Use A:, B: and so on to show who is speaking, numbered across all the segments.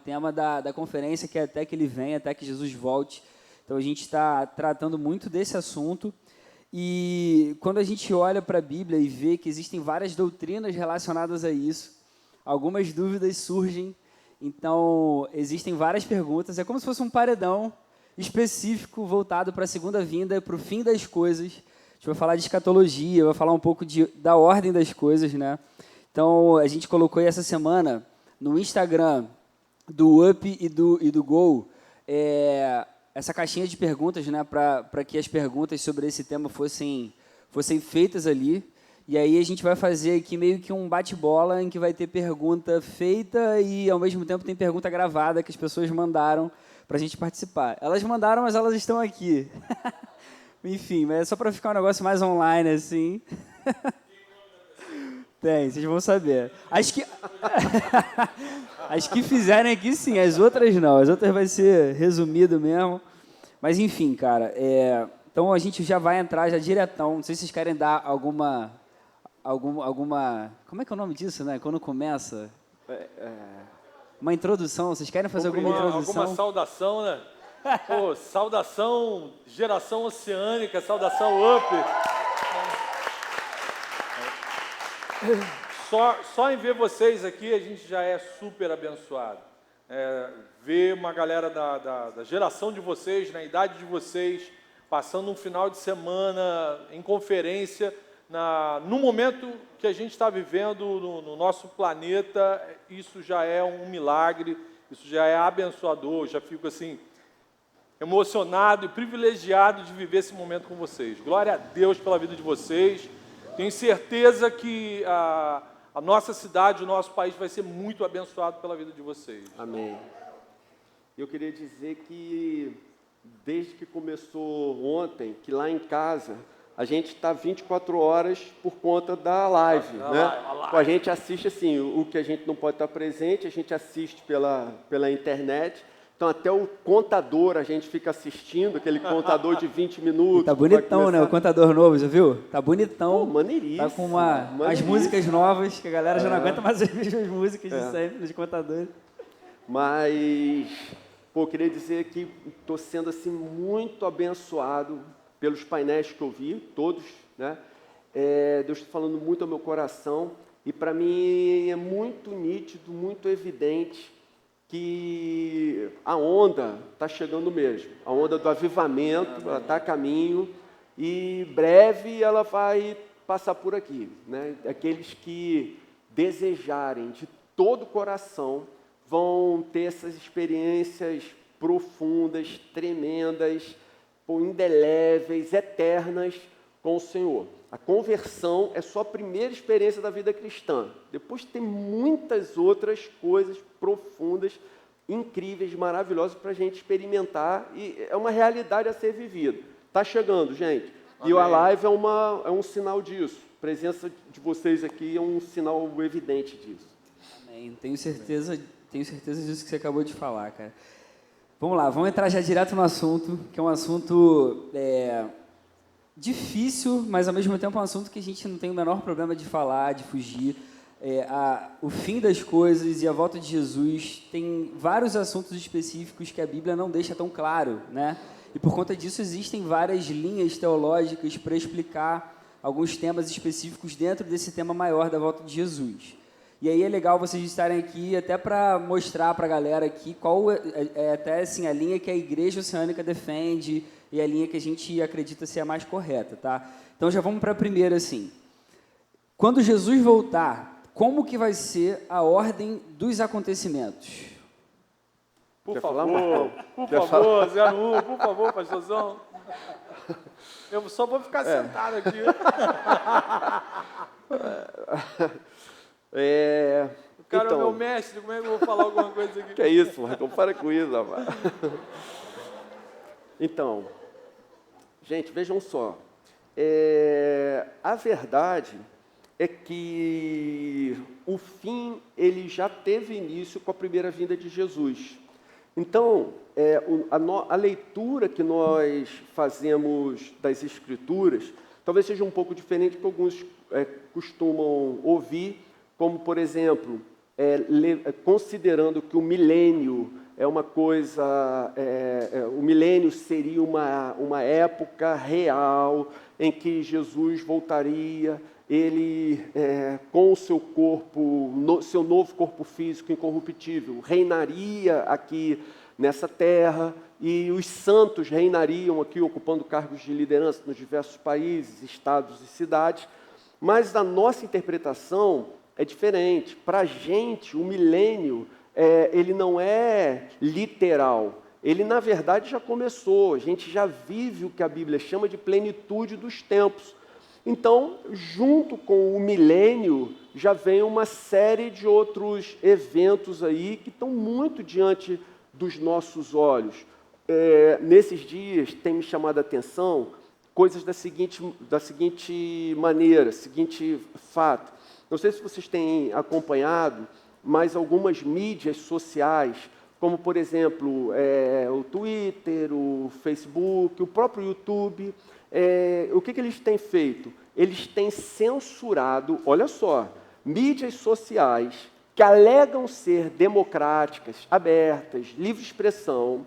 A: tema da conferência, que é até que ele venha, até que Jesus volte. Então, a gente está tratando muito desse assunto. E quando a gente olha para a Bíblia e vê que existem várias doutrinas relacionadas a isso, algumas dúvidas surgem. Então, existem várias perguntas. É como se fosse um paredão específico voltado para a segunda vinda, para o fim das coisas. A gente vai falar de escatologia, vai falar um pouco da ordem das coisas, né? Então, a gente colocou aí essa semana no Instagram do Up e do Go, essa caixinha de perguntas, né, para que as perguntas sobre esse tema fossem feitas ali. E aí a gente vai fazer aqui meio que um bate-bola em que vai ter pergunta feita e, ao mesmo tempo, tem pergunta gravada que as pessoas mandaram para a gente participar. Elas mandaram, mas elas estão aqui. Enfim, mas é só para ficar um negócio mais online, assim. Tem, vocês vão saber. As que fizerem aqui, sim. As outras, não. As outras vai ser resumido mesmo. Mas, enfim, cara. Então, a gente já vai entrar já diretão. Não sei se vocês querem dar alguma... Como é que é o nome disso, né? Quando começa? Uma introdução. Vocês querem fazer alguma introdução?
B: Alguma saudação, né? Pô, saudação, geração oceânica, saudação Up. Só em ver vocês aqui, a gente já é super abençoado. Ver uma galera da geração de vocês, na idade de vocês, passando um final de semana em conferência, no momento que a gente está vivendo no nosso planeta, isso já é um milagre, isso já é abençoador. Eu já fico assim, emocionado e privilegiado de viver esse momento com vocês. Glória a Deus pela vida de vocês. Tenho certeza que a nossa cidade, o nosso país vai ser muito abençoado pela vida de vocês.
C: Amém. Eu queria dizer que, desde que começou ontem, que lá em casa, a gente está 24 horas por conta da live, né? A gente assiste assim, o que a gente não pode estar presente, a gente assiste pela internet. Então, até o contador, a gente fica assistindo, aquele contador de 20 minutos.
A: Tá bonitão, né? O contador novo, já viu? Tá bonitão.
C: Pô, maneiríssimo.
A: Tá com as músicas novas, que a galera já não aguenta mais as mesmas músicas de sempre, dos contadores.
C: Mas, pô, queria dizer que estou sendo assim, muito abençoado pelos painéis que eu vi, todos, né? Deus está falando muito ao meu coração. E, para mim, é muito nítido, muito evidente que a onda está chegando mesmo, a onda do avivamento, ela está a caminho, e breve ela vai passar por aqui, né? Aqueles que desejarem de todo o coração vão ter essas experiências profundas, tremendas, indeléveis, eternas com o Senhor. A conversão é só a primeira experiência da vida cristã. Depois tem muitas outras coisas profundas, incríveis, maravilhosas para a gente experimentar, e é uma realidade a ser vivida. Está chegando, gente. Amém. E a live é um sinal disso. A presença de vocês aqui é um sinal evidente disso.
A: Amém. Tenho certeza disso que você acabou de falar, cara. Vamos lá, vamos entrar já direto no assunto, que é um assunto difícil, mas ao mesmo tempo é um assunto que a gente não tem o menor problema de falar, de fugir. O fim das coisas e a volta de Jesus tem vários assuntos específicos que a Bíblia não deixa tão claro, né? E por conta disso existem várias linhas teológicas para explicar alguns temas específicos dentro desse tema maior da volta de Jesus. E aí é legal vocês estarem aqui até para mostrar para a galera aqui qual é até assim, a linha que a Igreja Oceânica defende e a linha que a gente acredita ser a mais correta, tá? Então já vamos para a primeira, assim. Quando Jesus voltar, como que vai ser a ordem dos acontecimentos?
B: Por favor, Zé, por favor, pastorzão. Eu só vou ficar sentado aqui. O cara é o meu mestre, como é que eu vou falar alguma coisa aqui?
C: Que é isso, Marcão? Para com isso, rapaz. Então, gente, vejam só. A verdade é que o fim ele já teve início com a primeira vinda de Jesus. Então, a leitura que nós fazemos das Escrituras talvez seja um pouco diferente do que alguns costumam ouvir, como, por exemplo, considerando que o milênio é uma coisa, o milênio seria uma época real em que Jesus voltaria, ele, com o seu corpo, seu novo corpo físico incorruptível, reinaria aqui nessa terra, e os santos reinariam aqui, ocupando cargos de liderança nos diversos países, estados e cidades. Mas a nossa interpretação é diferente. Para a gente, o milênio, ele não é literal. Ele, na verdade, já começou. A gente já vive o que a Bíblia chama de plenitude dos tempos. Então, junto com o milênio, já vem uma série de outros eventos aí que estão muito diante dos nossos olhos. Nesses dias, tem me chamado a atenção coisas da seguinte maneira, seguinte fato. Não sei se vocês têm acompanhado, mas algumas mídias sociais, como, por exemplo, o Twitter, o Facebook, o próprio YouTube, o que eles têm feito? Eles têm censurado, olha só, mídias sociais que alegam ser democráticas, abertas, livre expressão.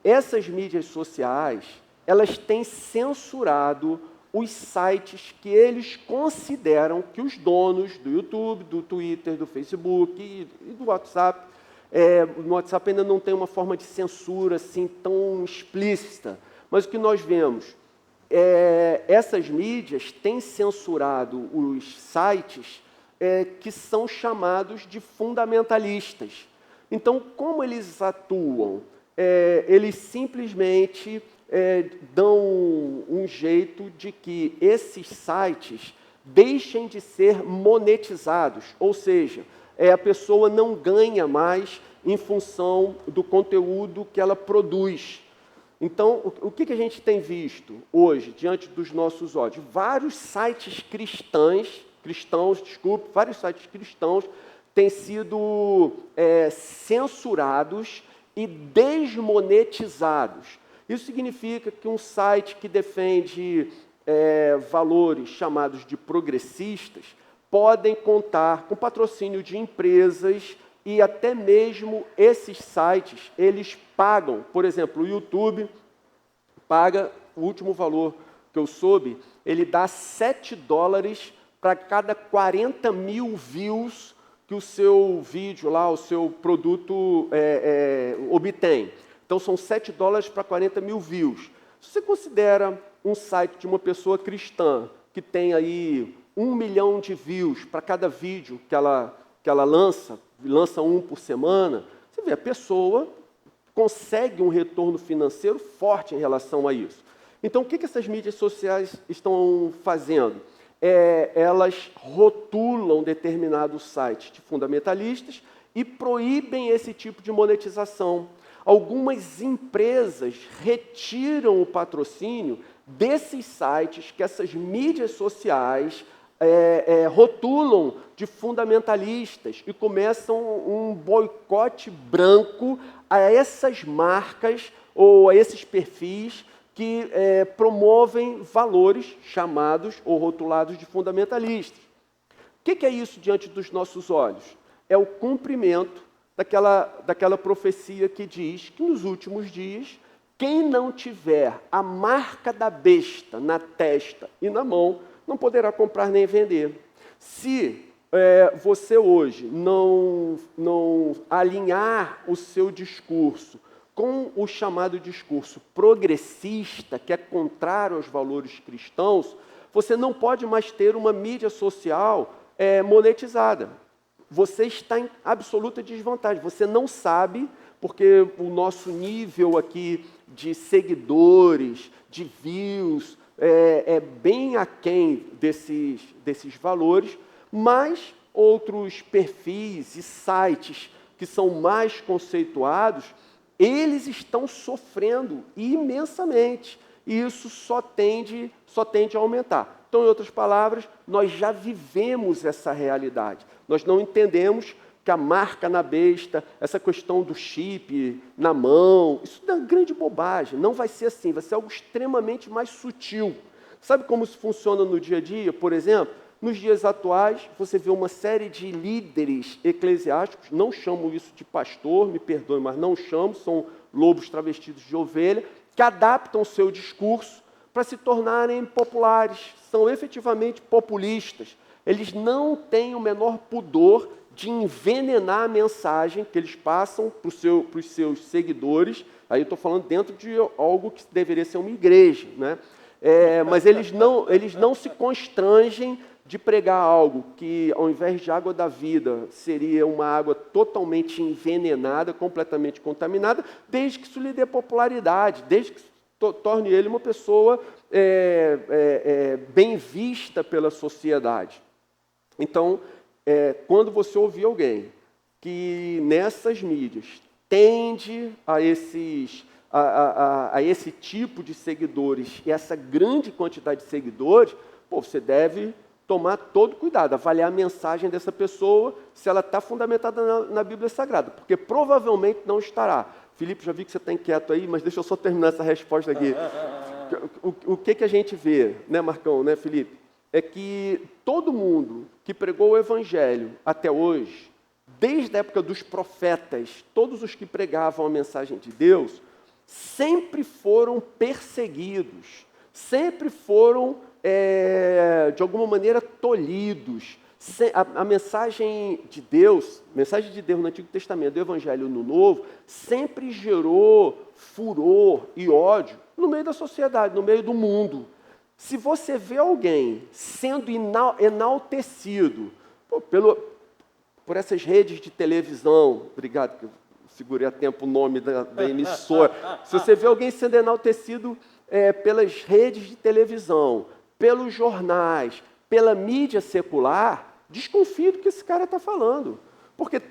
C: Essas mídias sociais, elas têm censurado os sites que eles consideram que os donos do YouTube, do Twitter, do Facebook e do WhatsApp, no WhatsApp ainda não tem uma forma de censura assim tão explícita, mas o que nós vemos, essas mídias têm censurado os sites que são chamados de fundamentalistas. Então, como eles atuam? Eles simplesmente dão um jeito de que esses sites deixem de ser monetizados, ou seja, a pessoa não ganha mais em função do conteúdo que ela produz. Então, o que a gente tem visto hoje, diante dos nossos olhos? Vários sites vários sites cristãos têm sido censurados e desmonetizados. Isso significa que um site que defende valores chamados de progressistas podem contar com patrocínio de empresas e até mesmo esses sites, eles pagam. Por exemplo, o YouTube paga, o último valor que eu soube, ele dá $7 para cada 40 mil views que o seu vídeo lá, o seu produto obtém. Então, são $7 para 40 mil views. Se você considera um site de uma pessoa cristã que tem aí 1 milhão de views para cada vídeo que ela lança um por semana, você vê, a pessoa consegue um retorno financeiro forte em relação a isso. Então, o que essas mídias sociais estão fazendo? Elas rotulam determinados sites de fundamentalistas e proíbem esse tipo de monetização. Algumas empresas retiram o patrocínio desses sites que essas mídias sociais rotulam de fundamentalistas e começam um boicote branco a essas marcas ou a esses perfis que promovem valores chamados ou rotulados de fundamentalistas. O que é isso diante dos nossos olhos? É o cumprimento daquela profecia que diz que nos últimos dias, quem não tiver a marca da besta na testa e na mão, não poderá comprar nem vender. Se você hoje não alinhar o seu discurso com o chamado discurso progressista, que é contrário aos valores cristãos, você não pode mais ter uma mídia social monetizada. Você está em absoluta desvantagem. Você não sabe, porque o nosso nível aqui de seguidores, de views, é bem aquém desses valores, mas outros perfis e sites que são mais conceituados, eles estão sofrendo imensamente. E isso só tende a aumentar. Então, em outras palavras, nós já vivemos essa realidade. Nós não entendemos que a marca na besta, essa questão do chip na mão, isso é uma grande bobagem. Não vai ser assim, vai ser algo extremamente mais sutil. Sabe como isso funciona no dia a dia? Por exemplo, Nos dias atuais, você vê uma série de líderes eclesiásticos, não chamo isso de pastor, me perdoe, mas não chamo, são lobos travestidos de ovelha, que adaptam o seu discurso para se tornarem populares, são efetivamente populistas. Eles não têm o menor pudor de envenenar a mensagem que eles passam para os seus seguidores. Aí eu estou falando dentro de algo que deveria ser uma igreja, né? Mas eles não se constrangem de pregar algo que, ao invés de água da vida, seria uma água totalmente envenenada, completamente contaminada, desde que isso lhe dê popularidade, desde que torne ele uma pessoa bem vista pela sociedade. Então, quando você ouvir alguém que nessas mídias tende a esse tipo de seguidores e essa grande quantidade de seguidores, você deve tomar todo cuidado, avaliar a mensagem dessa pessoa, se ela está fundamentada na Bíblia Sagrada, porque provavelmente não estará. Felipe, já vi que você está inquieto aí, mas deixa eu só terminar essa resposta aqui. O que a gente vê, né, Marcão, né, Felipe? É que todo mundo que pregou o Evangelho até hoje, desde a época dos profetas, todos os que pregavam a mensagem de Deus, sempre foram perseguidos, sempre foram, de alguma maneira, tolhidos. A mensagem de Deus no Antigo Testamento, do Evangelho no Novo, sempre gerou furor e ódio no meio da sociedade, no meio do mundo. Se você vê alguém sendo enaltecido por essas redes de televisão, obrigado que eu segurei a tempo o nome da emissora, se você vê alguém sendo enaltecido pelas redes de televisão, pelos jornais, pela mídia secular, desconfie do que esse cara está falando. Porque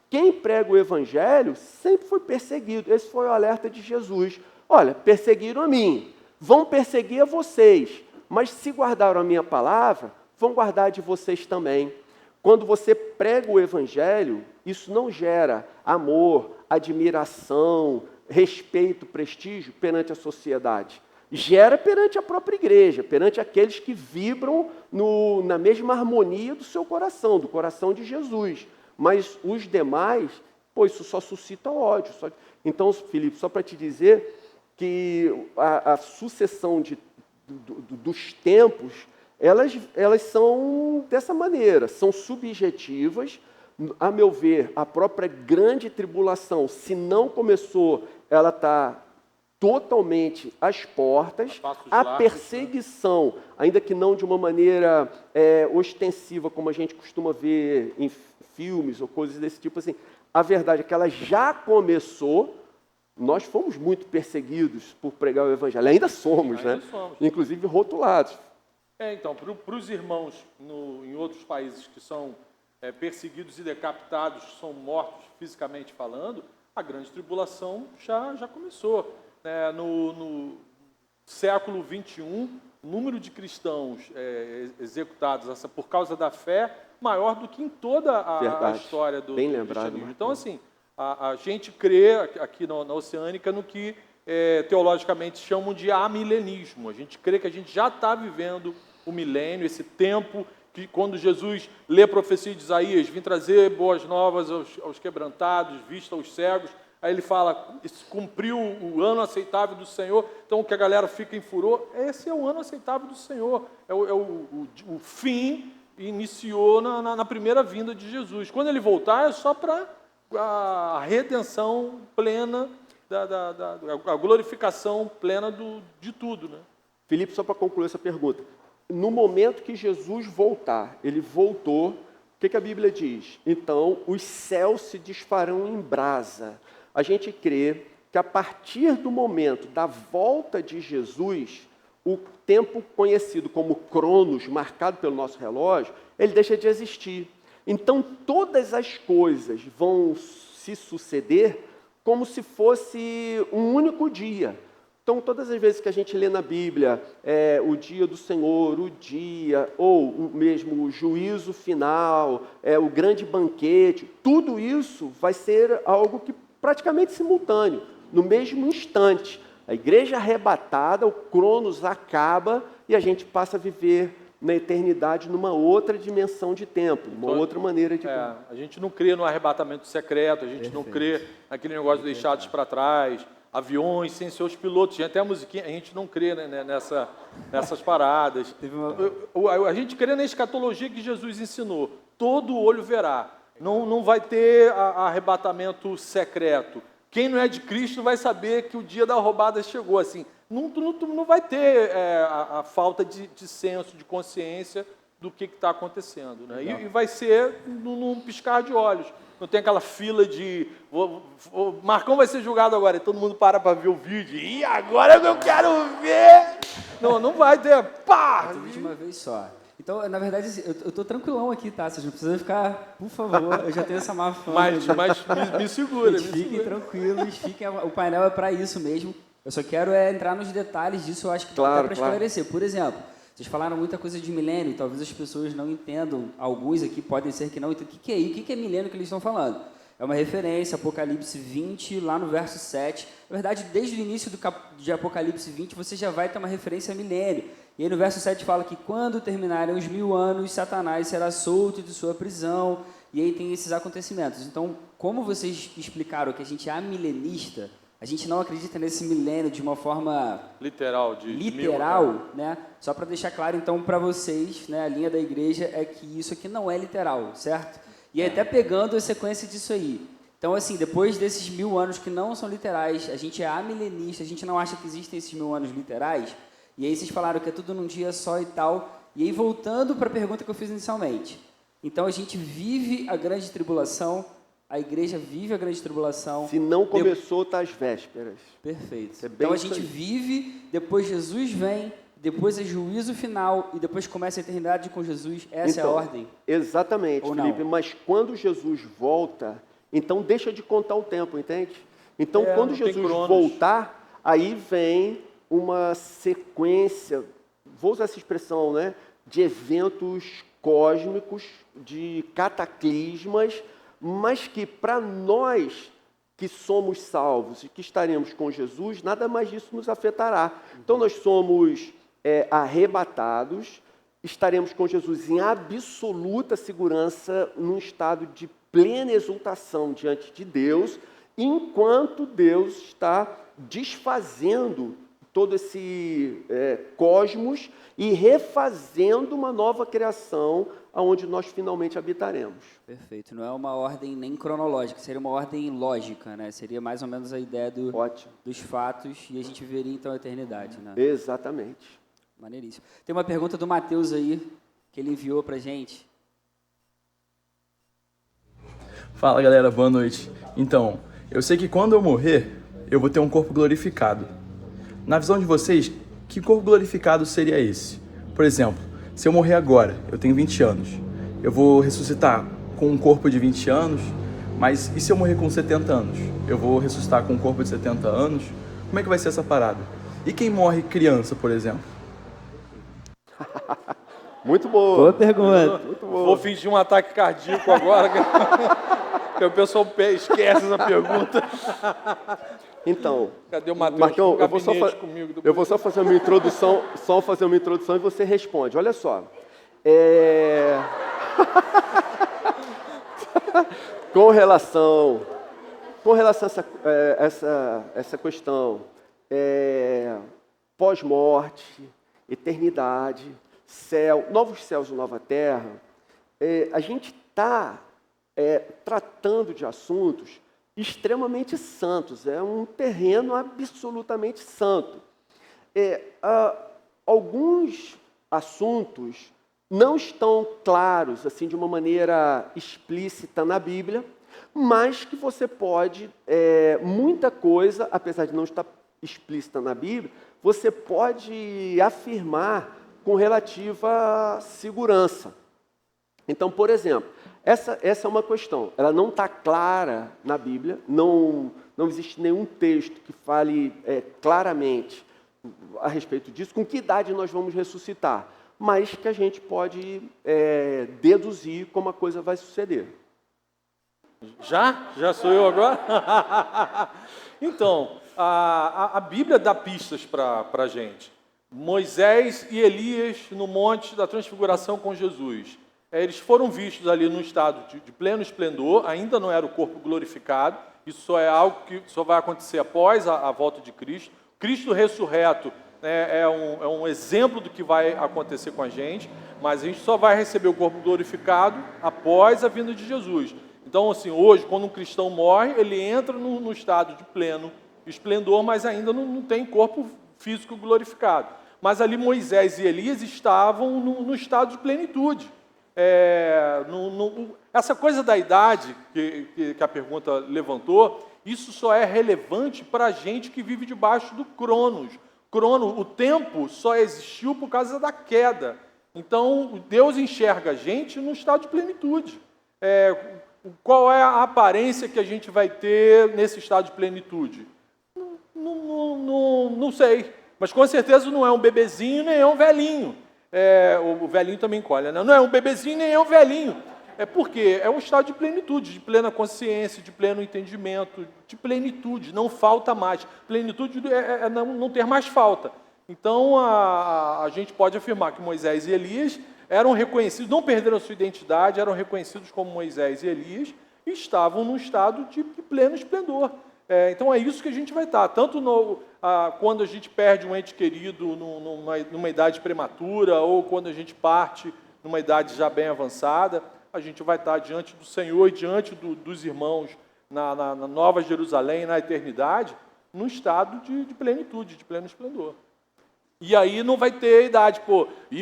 C: quem prega o Evangelho sempre foi perseguido. Esse foi o alerta de Jesus. Olha, perseguiram a mim, vão perseguir a vocês, mas se guardaram a minha palavra, vão guardar de vocês também. Quando você prega o Evangelho, isso não gera amor, admiração, respeito, prestígio perante a sociedade. Gera perante a própria igreja, perante aqueles que vibram na mesma harmonia do seu coração, do coração de Jesus. Mas os demais, isso só suscita ódio. Então, Felipe, só para te dizer que a sucessão dos tempos, elas são dessa maneira, são subjetivas. A meu ver, a própria grande tribulação, se não começou, ela está totalmente às portas. A perseguição, ainda que não de uma maneira ostensiva, como a gente costuma ver em filmes ou coisas desse tipo, assim, a verdade é que ela já começou. Nós fomos muito perseguidos por pregar o Evangelho, ainda somos, né? Inclusive rotulados.
B: Então, para os irmãos em outros países que são perseguidos e decapitados, são mortos fisicamente falando, a grande tribulação já começou. No século XXI, o número de cristãos executados por causa da fé maior do que em toda a história do cristianismo. Então, assim, a gente crê aqui na Oceânica no que teologicamente chamam de amilenismo. A gente crê que a gente já está vivendo o milênio, esse tempo que, quando Jesus lê a profecia de Isaías, vim trazer boas novas aos quebrantados, vista aos cegos, aí ele fala, cumpriu o ano aceitável do Senhor, então que a galera fica em furor, esse é o ano aceitável do Senhor, o fim iniciou na primeira vinda de Jesus. Quando ele voltar, é só para a redenção plena, a glorificação plena de tudo, né?
C: Felipe, só para concluir essa pergunta, no momento que Jesus voltar, ele voltou, o que a Bíblia diz? Então, os céus se desfarão em brasa. A gente crê que a partir do momento da volta de Jesus, o tempo conhecido como Cronos, marcado pelo nosso relógio, ele deixa de existir. Então, todas as coisas vão se suceder como se fosse um único dia. Então, todas as vezes que a gente lê na Bíblia o dia do Senhor, ou mesmo o juízo final, o grande banquete, tudo isso vai ser algo que praticamente simultâneo, no mesmo instante. A igreja arrebatada, o Cronos acaba e a gente passa a viver na eternidade, numa outra dimensão de tempo, uma outra maneira de...
B: A gente não crê no arrebatamento secreto, a gente não crê naquele negócio de deixados para trás, aviões sem seus pilotos, tinha até a musiquinha, a gente não crê, né, nessas paradas. A gente crê na escatologia que Jesus ensinou, todo olho verá, não vai ter arrebatamento secreto. Quem não é de Cristo vai saber que o dia da roubada chegou, assim, não vai ter a falta de senso, de consciência do que está acontecendo, né? E vai ser num piscar de olhos. Não tem aquela fila de... Marcão vai ser julgado agora, e todo mundo para ver o vídeo. E agora que eu quero ver! Não vai ter... Pá!
A: Tudo de uma vez só. Então, na verdade, eu tô tranquilão aqui, tá? Vocês não precisam ficar, por favor, eu já tenho essa má fama.
B: Mas me segura,
A: Fiquem tranquilos, o painel é para isso mesmo. Eu só quero entrar nos detalhes disso, eu acho que dá para esclarecer. Por exemplo, vocês falaram muita coisa de milênio, talvez as pessoas não entendam, alguns aqui podem ser que não entendam. O que é milênio que eles estão falando? É uma referência, Apocalipse 20, lá no verso 7. Na verdade, desde o início de Apocalipse 20, você já vai ter uma referência a milênio. E aí no verso 7 fala que quando terminarem os 1000 anos, Satanás será solto de sua prisão. E aí tem esses acontecimentos. Então, como vocês explicaram que a gente é amilenista, a gente não acredita nesse milênio de uma forma
B: literal,
A: né? Só para deixar claro, então, para vocês, né, a linha da igreja é que isso aqui não é literal, certo? E até pegando a sequência disso aí. Então, assim, depois desses 1000 anos que não são literais, a gente é amilenista, a gente não acha que existem esses 1000 anos literais. E aí vocês falaram que é tudo num dia só e tal. E aí, voltando para a pergunta que eu fiz inicialmente. Então, a gente vive a grande tribulação, a igreja vive a grande tribulação.
C: Se não começou, está às vésperas.
A: Perfeito. Então, a gente vive, depois Jesus vem, depois é juízo final e depois começa a eternidade com Jesus. Essa é a ordem?
C: Exatamente, Felipe. Mas quando Jesus volta, então deixa de contar o tempo, entende? Então, quando Jesus voltar, aí vem uma sequência, vou usar essa expressão, né, de eventos cósmicos, de cataclismas, mas que para nós que somos salvos e que estaremos com Jesus, nada mais disso nos afetará. Então nós somos arrebatados, estaremos com Jesus em absoluta segurança, num estado de plena exultação diante de Deus, enquanto Deus está desfazendo todo esse cosmos e refazendo uma nova criação aonde nós finalmente habitaremos.
A: Perfeito. Não é uma ordem nem cronológica, seria uma ordem lógica, né? Seria mais ou menos a ideia dos fatos e a gente veria então a eternidade, né?
C: Exatamente.
A: Maneiríssimo. Tem uma pergunta do Matheus aí, que ele enviou pra gente.
D: Fala, galera, boa noite. Então, eu sei que quando eu morrer, eu vou ter um corpo glorificado. Na visão de vocês, que corpo glorificado seria esse? Por exemplo, se eu morrer agora, eu tenho 20 anos, eu vou ressuscitar com um corpo de 20 anos, mas e se eu morrer com 70 anos? Eu vou ressuscitar com um corpo de 70 anos? Como é que vai ser essa parada? E quem morre criança, por exemplo?
C: Muito boa.
A: Boa pergunta.
C: Muito boa.
B: Vou fingir um ataque cardíaco agora, que o pessoal esquece essa pergunta.
C: Então,
B: cadê o Matheus?
C: Marcão, eu vou só fazer uma introdução, e você responde. Olha só. Com relação a essa questão pós-morte, eternidade, céu, novos céus e nova terra, a gente está tratando de assuntos extremamente santos, é um terreno absolutamente santo. Alguns assuntos não estão claros, assim, de uma maneira explícita na Bíblia, mas que você pode, muita coisa, apesar de não estar explícita na Bíblia, você pode afirmar com relativa segurança. Então, por exemplo, essa é uma questão, ela não está clara na Bíblia, não existe nenhum texto que fale claramente a respeito disso, com que idade nós vamos ressuscitar, mas que a gente pode deduzir como a coisa vai suceder.
B: Já sou eu agora? Então, a Bíblia dá pistas para a gente. Moisés e Elias no Monte da Transfiguração com Jesus. Eles foram vistos ali num estado de pleno esplendor, ainda não era o corpo glorificado, isso só é algo que só vai acontecer após a volta de Cristo. Cristo ressurreto é um exemplo do que vai acontecer com a gente, mas a gente só vai receber o corpo glorificado após a vinda de Jesus. Então, assim, hoje, quando um cristão morre, ele entra no estado de pleno esplendor, mas ainda não tem corpo físico glorificado. Mas ali Moisés e Elias estavam no estado de plenitude. Essa coisa da idade que a pergunta levantou, isso só é relevante para a gente que vive debaixo do Cronos. O tempo só existiu por causa da queda. Então, Deus enxerga a gente no estado de plenitude. Qual é a aparência que a gente vai ter nesse estado de plenitude? Não sei. Mas com certeza não é um bebezinho, nem é um velhinho. O velhinho também colhe, né? Não é um bebezinho, nem é um velhinho. Porque é um estado de plenitude, de plena consciência, de pleno entendimento, de plenitude, não falta mais. Plenitude é não ter mais falta. Então, a gente pode afirmar que Moisés e Elias eram reconhecidos, não perderam sua identidade, eram reconhecidos como Moisés e Elias e estavam num estado de pleno esplendor. Então, é isso que a gente vai estar. Tanto quando a gente perde um ente querido numa idade prematura ou quando a gente parte numa idade já bem avançada, a gente vai estar diante do Senhor e diante dos irmãos na Nova Jerusalém, na eternidade, num estado de plenitude, de pleno esplendor. E aí não vai ter idade,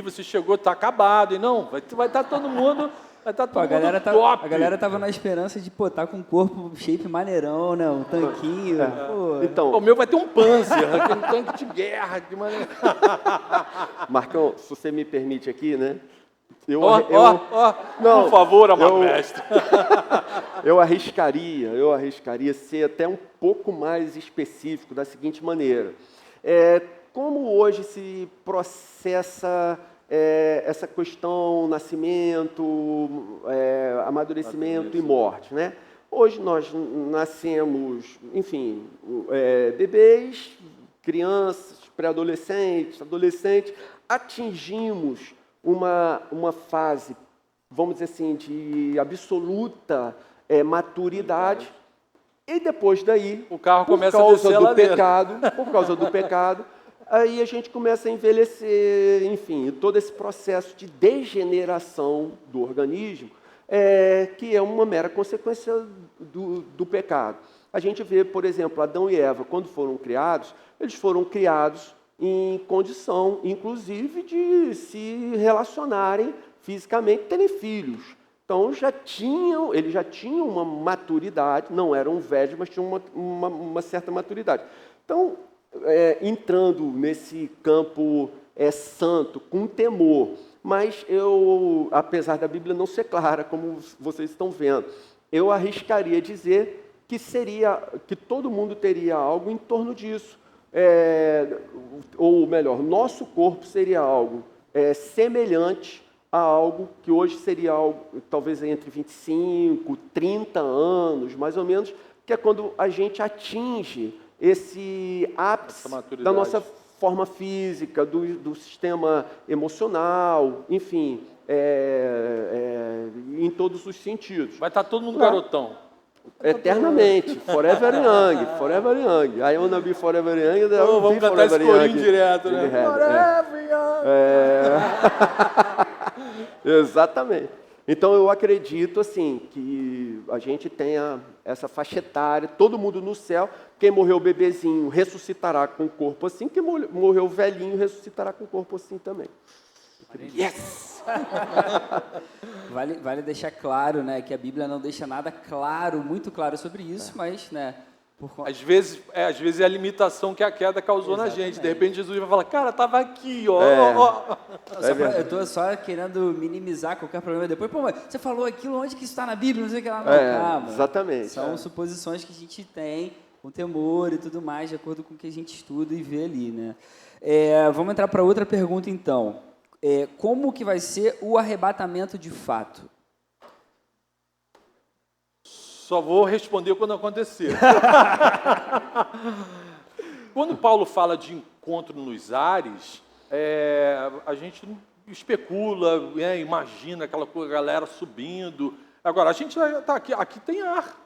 B: você chegou, está acabado, e não, vai estar todo mundo...
A: A galera tava na esperança de tá com um corpo shape maneirão, né? Um tanquinho.
C: Então,
B: o meu vai ter um Panzer, um tanque de guerra. De maneira...
C: Marcão, se você me permite aqui, né?
B: Por favor, amado mestre.
C: Eu arriscaria ser até um pouco mais específico da seguinte maneira. Como hoje se processa essa questão nascimento, amadurecimento e morte, né? Hoje nós nascemos, enfim, bebês, crianças, pré-adolescentes, adolescentes, atingimos uma fase, vamos dizer assim, de absoluta maturidade, e depois daí,
B: o carro começa a descer
C: por causa do pecado, aí a gente começa a envelhecer, enfim, todo esse processo de degeneração do organismo, que é uma mera consequência do pecado. A gente vê, por exemplo, Adão e Eva, quando foram criados, eles foram criados em condição, inclusive, de se relacionarem fisicamente, terem filhos. Então, eles já tinham uma maturidade, não eram velhos, mas tinham uma certa maturidade. Então, entrando nesse campo santo, com temor, mas apesar da Bíblia não ser clara, como vocês estão vendo, eu arriscaria dizer que todo mundo teria algo em torno disso. Ou melhor, nosso corpo seria algo semelhante a algo que hoje seria algo, talvez entre 25, 30 anos, mais ou menos, que é quando a gente atinge esse ápice da nossa forma física, do sistema emocional, enfim, em todos os sentidos.
B: Vai estar todo mundo garotão.
C: Eternamente, forever young. I wanna be forever young.
B: Vamos cantar esse corinho direto, né? Forever young.
C: Exatamente. Então eu acredito assim que a gente tenha essa faixa etária, todo mundo no céu. Quem morreu bebezinho ressuscitará com o corpo assim, quem morreu velhinho ressuscitará com o corpo assim também.
A: Yes! Vale deixar claro, né, que a Bíblia não deixa nada claro, muito claro sobre isso, mas, né,
B: às vezes é a limitação que a queda causou na gente. De repente Jesus vai falar, cara, estava aqui, ó.
A: Eu estou só querendo minimizar qualquer problema depois. Mas você falou aquilo, onde que isso está na Bíblia? Não sei o que lá. Não, calma.
C: Exatamente.
A: São suposições que a gente tem, com temor e tudo mais, de acordo com o que a gente estuda e vê ali, né. Vamos entrar para outra pergunta, então. Como que vai ser o arrebatamento de fato?
B: Só vou responder quando acontecer. Quando Paulo fala de encontro nos ares, a gente especula, né, imagina aquela coisa, galera subindo. Agora, a gente está aqui tem ar,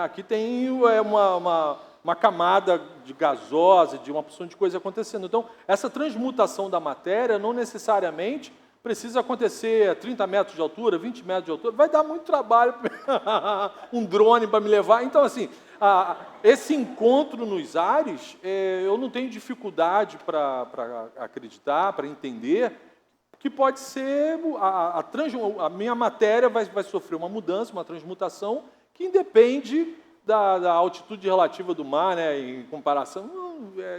B: aqui tem uma camada de gasosa, de uma porção de coisa acontecendo. Então, essa transmutação da matéria não necessariamente precisa acontecer a 30 metros de altura, 20 metros de altura. Vai dar muito trabalho um drone para me levar. Então, assim, esse encontro nos ares, eu não tenho dificuldade para acreditar, para entender que pode ser a minha matéria vai sofrer uma mudança, uma transmutação que independe da altitude relativa do mar, né, em comparação.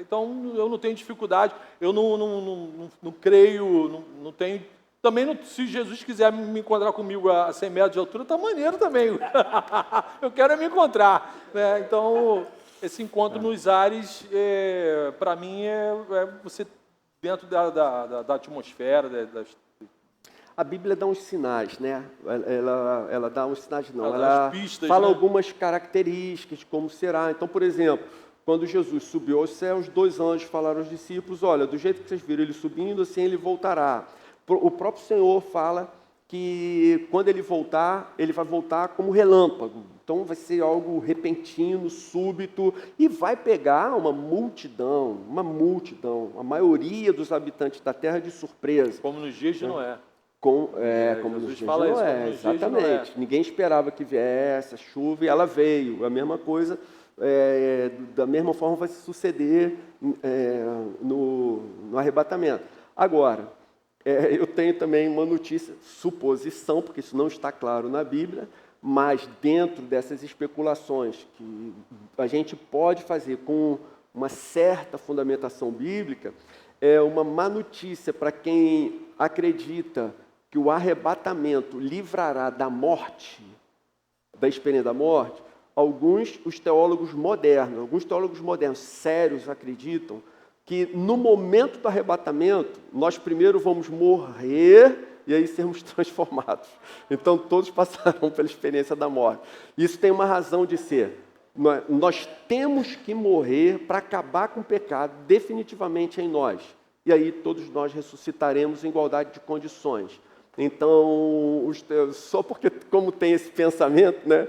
B: Então, eu não tenho dificuldade, eu não creio, não tenho. Também, se Jesus quiser me encontrar comigo a 100 metros de altura, está maneiro também. Eu quero me encontrar, né? Então, esse encontro nos ares, para mim, você dentro da atmosfera.
C: A Bíblia dá uns sinais, né? Ela dá uns sinais, não.
B: Ela dá
C: Ela
B: as pistas,
C: fala
B: né?
C: algumas características de como será. Então, por exemplo, quando Jesus subiu aos céus, 2 anjos falaram aos discípulos: olha, do jeito que vocês viram ele subindo, assim ele voltará. O próprio Senhor fala que quando ele voltar, ele vai voltar como relâmpago. Então vai ser algo repentino, súbito, e vai pegar uma multidão, a maioria dos habitantes da terra de surpresa.
B: Como nos dias de Noé.
C: Como
B: Jesus
C: nos dias
B: fala
C: de
B: isso,
C: Noé,
B: como nos dias de
C: exatamente.
B: Noé.
C: Ninguém esperava que viesse a chuva e ela veio. A mesma coisa, da mesma forma vai se suceder no arrebatamento. Agora, eu tenho também uma notícia, suposição, porque isso não está claro na Bíblia, mas dentro dessas especulações que a gente pode fazer com uma certa fundamentação bíblica, é uma má notícia para quem acredita que o arrebatamento livrará da morte, da experiência da morte. Alguns teólogos modernos sérios acreditam que no momento do arrebatamento, nós primeiro vamos morrer e aí sermos transformados. Então, todos passarão pela experiência da morte. Isso tem uma razão de ser. Nós temos que morrer para acabar com o pecado definitivamente em nós. E aí todos nós ressuscitaremos em igualdade de condições. Então, só porque, como tem esse pensamento, né?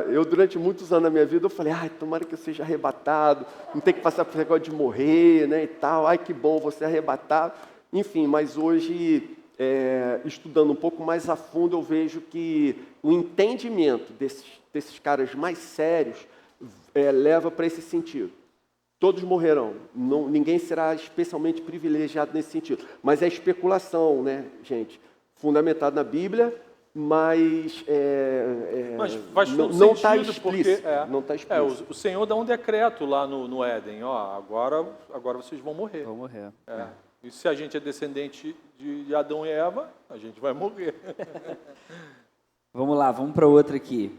C: Eu, durante muitos anos da minha vida, eu falei, tomara que eu seja arrebatado, não tem que passar por negócio de morrer, né, e tal, que bom, vou ser arrebatado. Enfim, mas hoje, estudando um pouco mais a fundo, eu vejo que o entendimento desses caras mais sérios leva para esse sentido. Todos morrerão, ninguém será especialmente privilegiado nesse sentido. Mas é especulação, né, gente? Fundamentado na Bíblia, mas
B: faz todo
C: não está
B: sentido,
C: explícito.
B: Porque,
C: não está explícito.
B: O Senhor dá um decreto lá no Éden, agora vocês vão morrer.
A: Vão morrer.
B: E se a gente é descendente de Adão e Eva, a gente vai morrer.
A: Vamos lá, vamos para outra aqui.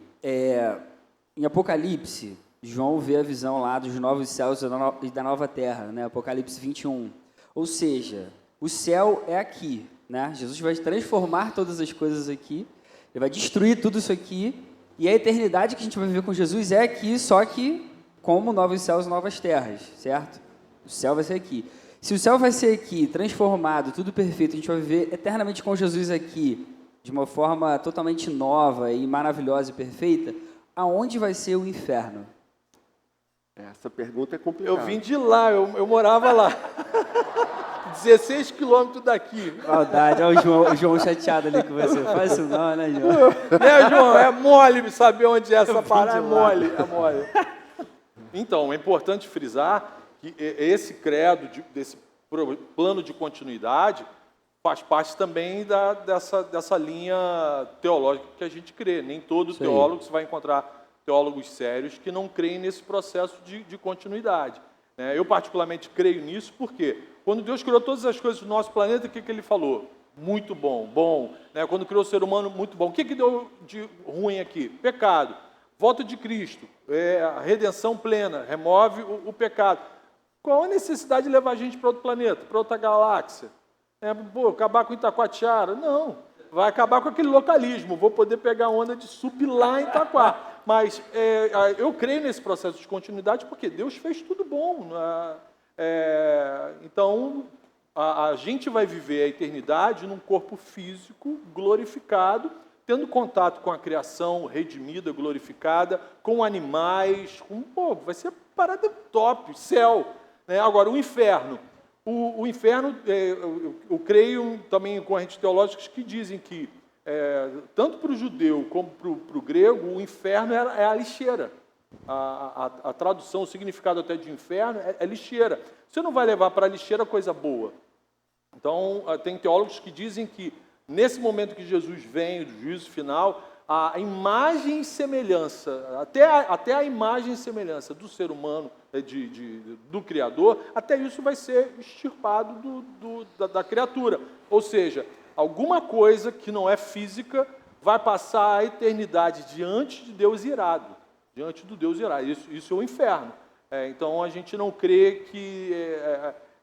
A: Em Apocalipse, João vê a visão lá dos novos céus e da nova terra, né? Apocalipse 21. Ou seja, o céu é aqui, né? Jesus vai transformar todas as coisas aqui, ele vai destruir tudo isso aqui, e a eternidade que a gente vai viver com Jesus é aqui, só que como novos céus e novas terras, certo? O céu vai ser aqui. Se o céu vai ser aqui, transformado, tudo perfeito, a gente vai viver eternamente com Jesus aqui, de uma forma totalmente nova e maravilhosa e perfeita, aonde vai ser o inferno?
C: Essa pergunta é complicada.
B: Eu vim de lá, eu morava lá. 16 quilômetros daqui.
A: Maldade, olha o João chateado ali com você. Faz isso não, né, João?
B: Né, João? É mole saber onde é essa parada, é mole. Então, é importante frisar que esse credo, desse plano de continuidade, faz parte também dessa linha teológica que a gente crê. Nem todo teólogo você vai encontrar teólogos sérios que não creem nesse processo de continuidade. Eu, particularmente, creio nisso porque quando Deus criou todas as coisas do nosso planeta, o que ele falou? Muito bom. Quando criou o ser humano, muito bom. O que deu de ruim aqui? Pecado. Volta de Cristo, a redenção plena, remove o pecado. Qual a necessidade de levar a gente para outro planeta, para outra galáxia? Acabar com Itacoatiara? Não. Vai acabar com aquele localismo. Vou poder pegar onda de sup lá em Itaquá. Mas eu creio nesse processo de continuidade porque Deus fez tudo bom. Então, a gente vai viver a eternidade num corpo físico glorificado, tendo contato com a criação redimida, glorificada, com animais, vai ser parada top, céu. Né? Agora, o inferno. O inferno, eu creio também em correntes teológicas que dizem que, tanto para o judeu como para o grego, o inferno é a lixeira. A tradução, o significado até de inferno é lixeira. Você não vai levar para a lixeira coisa boa. Então, tem teólogos que dizem que, nesse momento que Jesus vem, do juízo final, a imagem e semelhança, até a imagem e semelhança do ser humano, do Criador, até isso vai ser extirpado da criatura. Ou seja, alguma coisa que não é física vai passar a eternidade diante de Deus irado. Diante do Deus irado. Isso é o inferno. Então, a gente não crê que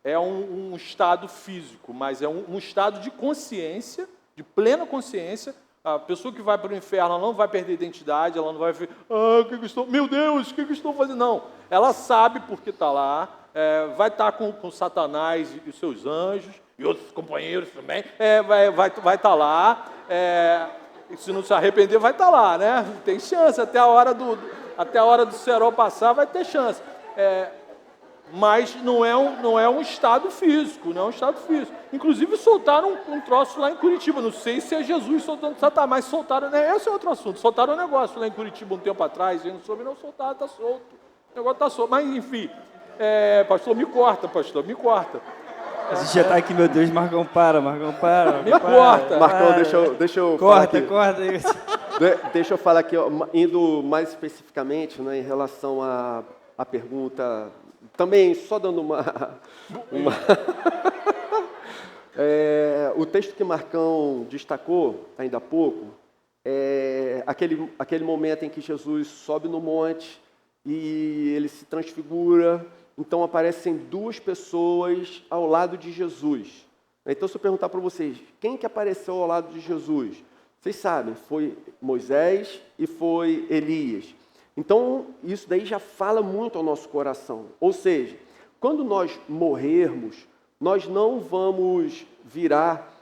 B: é um estado físico, mas é um estado de consciência, de plena consciência. A pessoa que vai para o inferno, ela não vai perder identidade, ela não vai meu Deus, o que eu estou fazendo? Não, ela sabe porque está lá, vai estar com Satanás e os seus anjos, e outros companheiros também, vai estar lá, e se não se arrepender, vai estar lá, né? Tem chance, até a hora do cerol passar, vai ter chance. Mas não é um estado físico, não é um estado físico. Inclusive soltaram um troço lá em Curitiba, não sei se é Jesus soltando Satanás, mas soltaram, né? Esse é outro assunto, soltaram um negócio lá em Curitiba um tempo atrás, eu não soube não soltar, está solto, o negócio está solto, mas enfim, pastor, me corta.
A: A gente já está aqui, meu Deus, Marcão, para.
B: Me corta.
C: Marcão, deixa eu falar aqui.
A: Corta.
C: Deixa eu falar aqui, indo mais especificamente, né, em relação à pergunta, também só dando uma o texto que Marcão destacou ainda há pouco, é aquele momento em que Jesus sobe no monte e ele se transfigura, então aparecem duas pessoas ao lado de Jesus. Então, se eu perguntar para vocês, quem que apareceu ao lado de Jesus? Vocês sabem, foi Moisés e foi Elias. Então, isso daí já fala muito ao nosso coração. Ou seja, quando nós morrermos, nós não vamos virar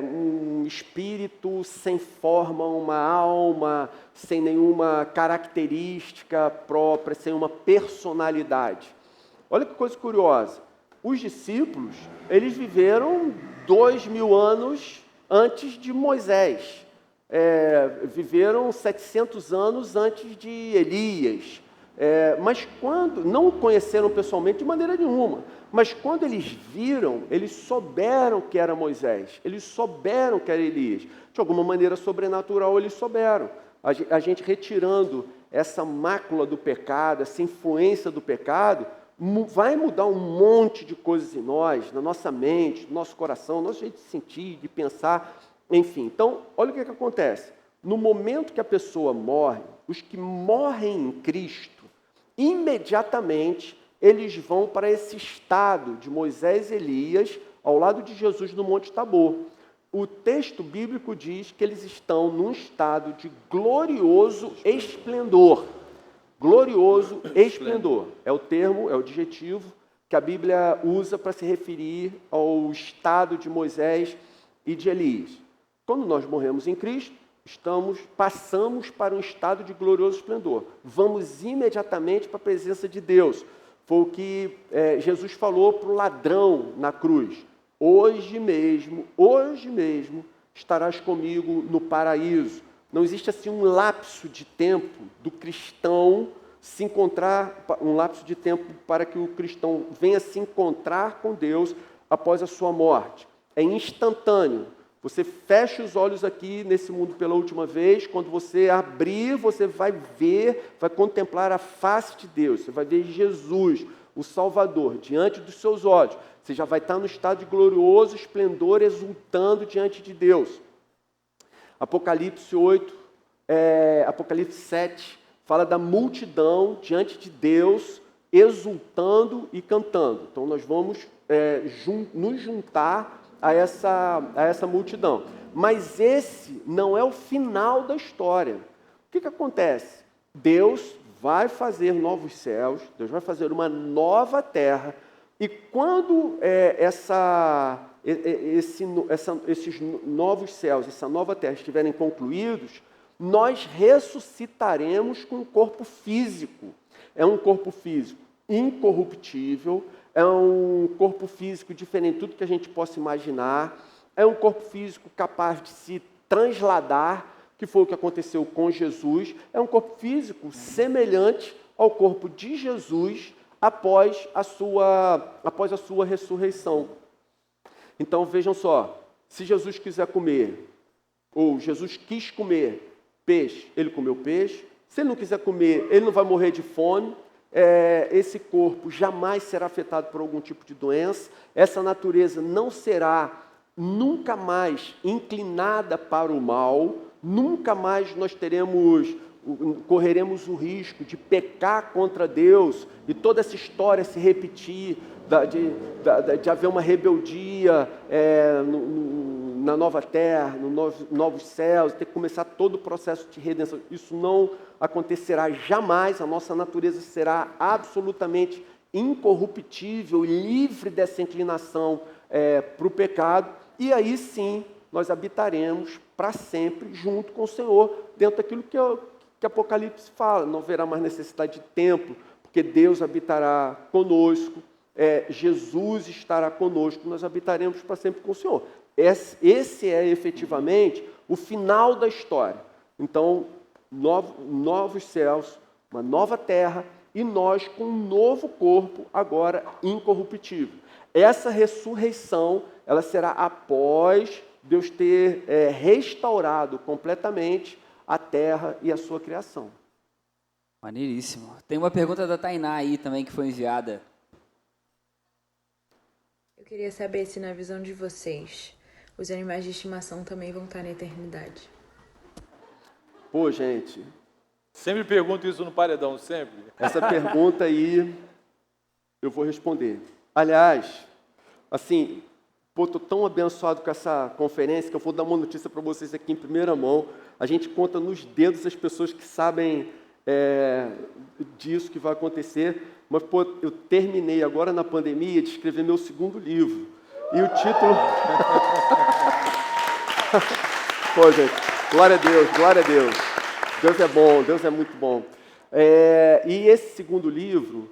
C: um espírito sem forma, uma alma, sem nenhuma característica própria, sem uma personalidade. Olha que coisa curiosa. Os discípulos, eles viveram 2000 anos antes de Moisés. Viveram 700 anos antes de Elias. Mas quando, não o conheceram pessoalmente de maneira nenhuma, mas quando eles viram, eles souberam que era Moisés, eles souberam que era Elias. De alguma maneira sobrenatural eles souberam. A gente retirando essa mácula do pecado, essa influência do pecado, vai mudar um monte de coisas em nós, na nossa mente, no nosso coração, no nosso jeito de sentir, de pensar, enfim. Então, olha o que acontece. No momento que a pessoa morre, os que morrem em Cristo, imediatamente eles vão para esse estado de Moisés e Elias, ao lado de Jesus no Monte Tabor. O texto bíblico diz que eles estão num estado de glorioso esplendor. Glorioso esplendor. É o termo, é o adjetivo que a Bíblia usa para se referir ao estado de Moisés e de Elias. Quando nós morremos em Cristo, passamos para um estado de glorioso esplendor. Vamos imediatamente para a presença de Deus. Foi o que Jesus falou para o ladrão na cruz. Hoje mesmo estarás comigo no paraíso. Não existe assim um lapso de tempo do cristão se encontrar, um lapso de tempo para que o cristão venha se encontrar com Deus após a sua morte. É instantâneo. Você fecha os olhos aqui nesse mundo pela última vez, quando você abrir, você vai ver, vai contemplar a face de Deus, você vai ver Jesus, o Salvador, diante dos seus olhos. Você já vai estar no estado de glorioso esplendor, exultando diante de Deus. Apocalipse 7, fala da multidão diante de Deus, exultando e cantando. Então, nós vamos nos juntar a essa multidão. Mas esse não é o final da história. O que acontece? Deus vai fazer novos céus, Deus vai fazer uma nova terra, E quando esses novos céus, essa nova terra estiverem concluídos, nós ressuscitaremos com um corpo físico. É um corpo físico incorruptível, é um corpo físico diferente de tudo que a gente possa imaginar, é um corpo físico capaz de se transladar, que foi o que aconteceu com Jesus, é um corpo físico semelhante ao corpo de Jesus após a sua ressurreição. Então, vejam só, se Jesus quiser comer, ou Jesus quis comer peixe, ele comeu peixe. Se ele não quiser comer, ele não vai morrer de fome. Esse corpo jamais será afetado por algum tipo de doença. Essa natureza não será nunca mais inclinada para o mal. Nunca mais nós correremos o risco de pecar contra Deus e toda essa história se repetir, de haver uma rebeldia na nova terra, nos novos céus, ter que começar todo o processo de redenção. Isso não acontecerá jamais, a nossa natureza será absolutamente incorruptível, livre dessa inclinação para o pecado, e aí sim nós habitaremos para sempre junto com o Senhor, dentro daquilo que Apocalipse fala, não haverá mais necessidade de templo, porque Deus habitará conosco, Jesus estará conosco, nós habitaremos para sempre com o Senhor. Esse é efetivamente o final da história. Então, novos céus, uma nova terra e nós com um novo corpo agora incorruptível. Essa ressurreição, ela será após Deus ter restaurado completamente a terra e a sua criação.
A: Maneiríssimo. Tem uma pergunta da Tainá aí também que foi enviada.
E: Eu queria saber se na visão de vocês, os animais de estimação também vão estar na eternidade.
C: Pô, gente.
B: Sempre pergunto isso no paredão, sempre.
C: Essa pergunta aí, eu vou responder. Aliás, assim, estou tão abençoado com essa conferência que eu vou dar uma notícia para vocês aqui em primeira mão. A gente conta nos dedos as pessoas que sabem disso que vai acontecer. Mas, eu terminei agora na pandemia de escrever meu segundo livro. E o título... Pô, gente, glória a Deus, glória a Deus. Deus é bom, Deus é muito bom. E esse segundo livro,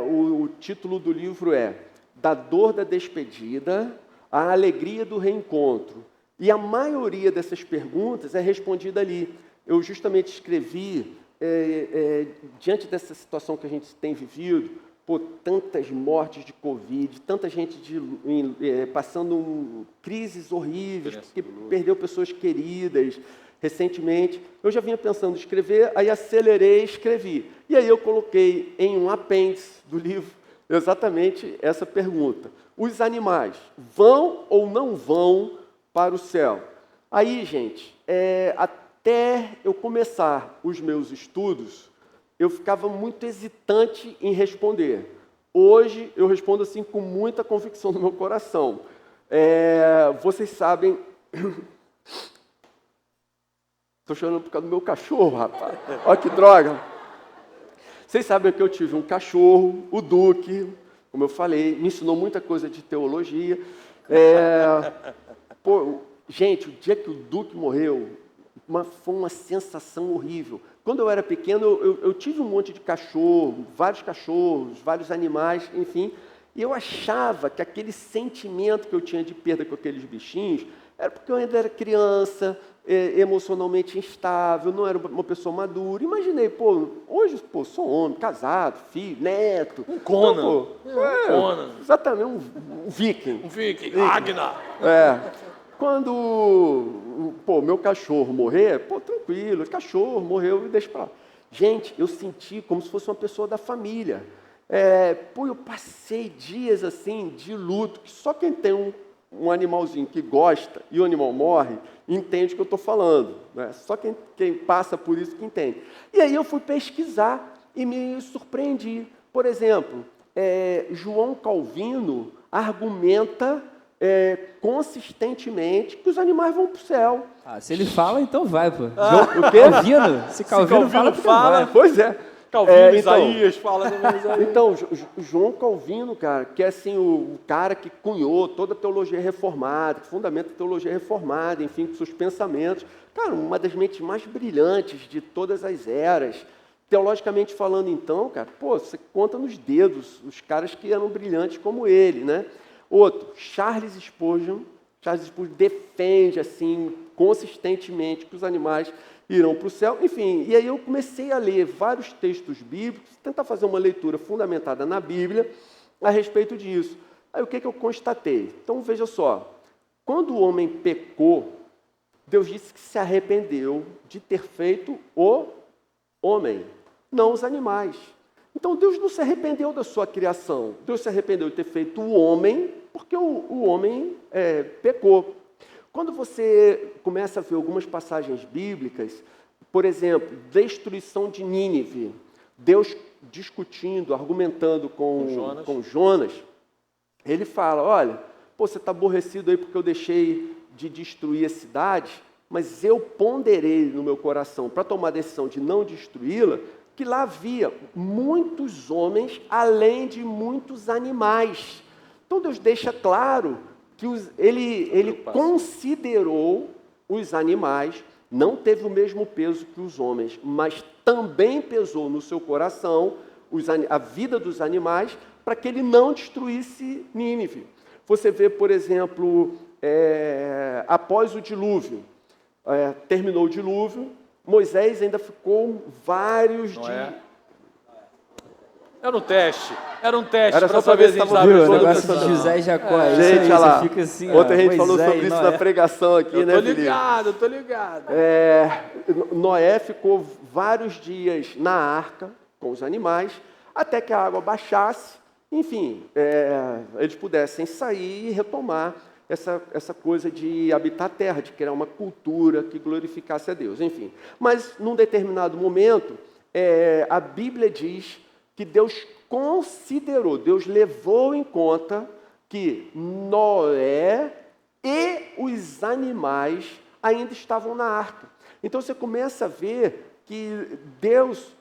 C: o título do livro é Da Dor da Despedida à Alegria do Reencontro. E a maioria dessas perguntas é respondida ali. Eu justamente escrevi, diante dessa situação que a gente tem vivido, tantas mortes de Covid, tanta gente passando crises horríveis, que perdeu pessoas queridas recentemente. Eu já vinha pensando em escrever, aí acelerei e escrevi. E aí eu coloquei em um apêndice do livro exatamente essa pergunta. Os animais vão ou não vão para o céu? Aí, gente, até eu começar os meus estudos, eu ficava muito hesitante em responder. Hoje, eu respondo assim com muita convicção no meu coração. Vocês sabem... Estou chorando por causa do meu cachorro, rapaz. Olha que droga. Vocês sabem que eu tive um cachorro, o Duque, como eu falei, me ensinou muita coisa de teologia. Gente, o dia que o Duque morreu, foi uma sensação horrível. Quando eu era pequeno, eu tive um monte de cachorro, vários animais, enfim, e eu achava que aquele sentimento que eu tinha de perda com aqueles bichinhos era porque eu ainda era criança, emocionalmente instável, não era uma pessoa madura. Imaginei, hoje sou homem, casado, filho, neto.
B: Um Conan.
C: Um Conan. Exatamente, um viking.
B: Um viking, Ragnar.
C: Quando meu cachorro morrer, tranquilo, o cachorro morreu e deixa para lá. Gente, eu senti como se fosse uma pessoa da família. Eu passei dias assim de luto, que só quem tem um animalzinho que gosta e o animal morre, entende o que eu estou falando. Né? Só quem passa por isso que entende. E aí eu fui pesquisar e me surpreendi. Por exemplo, João Calvino argumenta consistentemente que os animais vão para o céu.
A: Se ele fala, então vai, pô.
C: O quê?
A: Calvino? Se Calvino fala,
C: Pois é.
B: Calvino, Isaías, fala também Isaías.
C: Então, João Calvino, cara, que é assim, o cara que cunhou toda a teologia reformada, que fundamenta a teologia reformada, enfim, com seus pensamentos. Cara, uma das mentes mais brilhantes de todas as eras. Teologicamente falando, então, cara, pô, você conta nos dedos os caras que eram brilhantes como ele, né? Outro, Charles Spurgeon defende, assim, consistentemente que os animais irão para o céu. Enfim, e aí eu comecei a ler vários textos bíblicos, tentar fazer uma leitura fundamentada na Bíblia a respeito disso. Aí o que eu constatei? Então, veja só, quando o homem pecou, Deus disse que se arrependeu de ter feito o homem, não os animais. Então, Deus não se arrependeu da sua criação. Deus se arrependeu de ter feito o homem, porque o homem pecou. Quando você começa a ver algumas passagens bíblicas, por exemplo, destruição de Nínive, Deus discutindo, argumentando com Jonas, ele fala, olha, pô, você está aborrecido aí porque eu deixei de destruir a cidade, mas eu ponderei no meu coração para tomar a decisão de não destruí-la, que lá havia muitos homens, além de muitos animais. Então Deus deixa claro que ele considerou os animais, não teve o mesmo peso que os homens, mas também pesou no seu coração a vida dos animais para que ele não destruísse Nínive. Você vê, por exemplo, após o dilúvio, terminou o dilúvio, Moisés ainda ficou vários dias.
B: Era um teste
C: Era
B: para
C: só
B: saber se
C: estava
B: estava
A: O negócio de José e Jacó.
C: Gente, olha lá.
A: Fica assim,
C: Ontem a gente
A: Moisés,
C: falou sobre isso na pregação aqui,
B: Eu
C: né,
B: tô
C: Felipe?
B: ligado, eu tô ligado.
C: Noé ficou vários dias na arca com os animais, até que a água baixasse, enfim, eles pudessem sair e retomar essa coisa de habitar a terra, de criar uma cultura que glorificasse a Deus, enfim. Mas, num determinado momento, a Bíblia diz que Deus considerou, Deus levou em conta que Noé e os animais ainda estavam na arca. Então, você começa a ver que Deus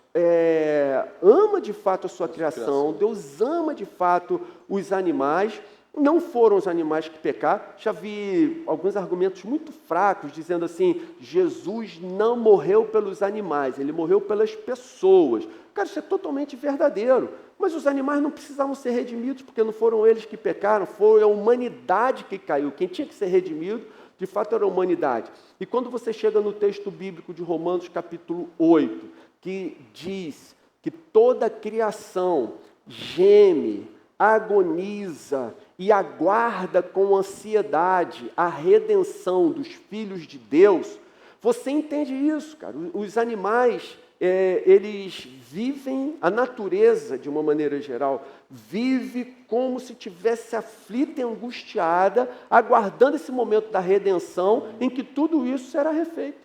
C: ama de fato a sua criação, Deus ama de fato os animais. Não foram os animais que pecaram. Já vi alguns argumentos muito fracos, dizendo assim, Jesus não morreu pelos animais, ele morreu pelas pessoas. Cara, isso é totalmente verdadeiro. Mas os animais não precisavam ser redimidos, porque não foram eles que pecaram, foi a humanidade que caiu. Quem tinha que ser redimido, de fato, era a humanidade. E quando você chega no texto bíblico de Romanos, capítulo 8, que diz que toda a criação geme, agoniza e aguarda com ansiedade a redenção dos filhos de Deus, você entende isso, cara. Os animais, eles vivem, a natureza, de uma maneira geral, vive como se estivesse aflita e angustiada, aguardando esse momento da redenção, em que tudo isso será refeito.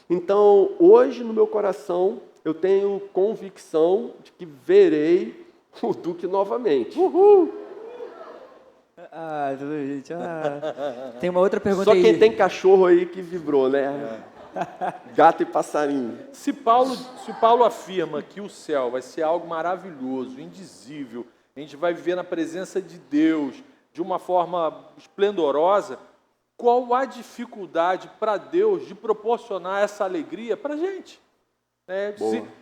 C: Então, hoje, no meu coração, eu tenho convicção de que verei o Duque novamente.
A: Uhul! Gente. Tem uma outra pergunta
C: Só
A: aí.
C: quem tem cachorro aí que vibrou, né? Gato e passarinho.
B: Se Paulo afirma que o céu vai ser algo maravilhoso, indizível, a gente vai viver na presença de Deus de uma forma esplendorosa, qual a dificuldade para Deus de proporcionar essa alegria para a gente?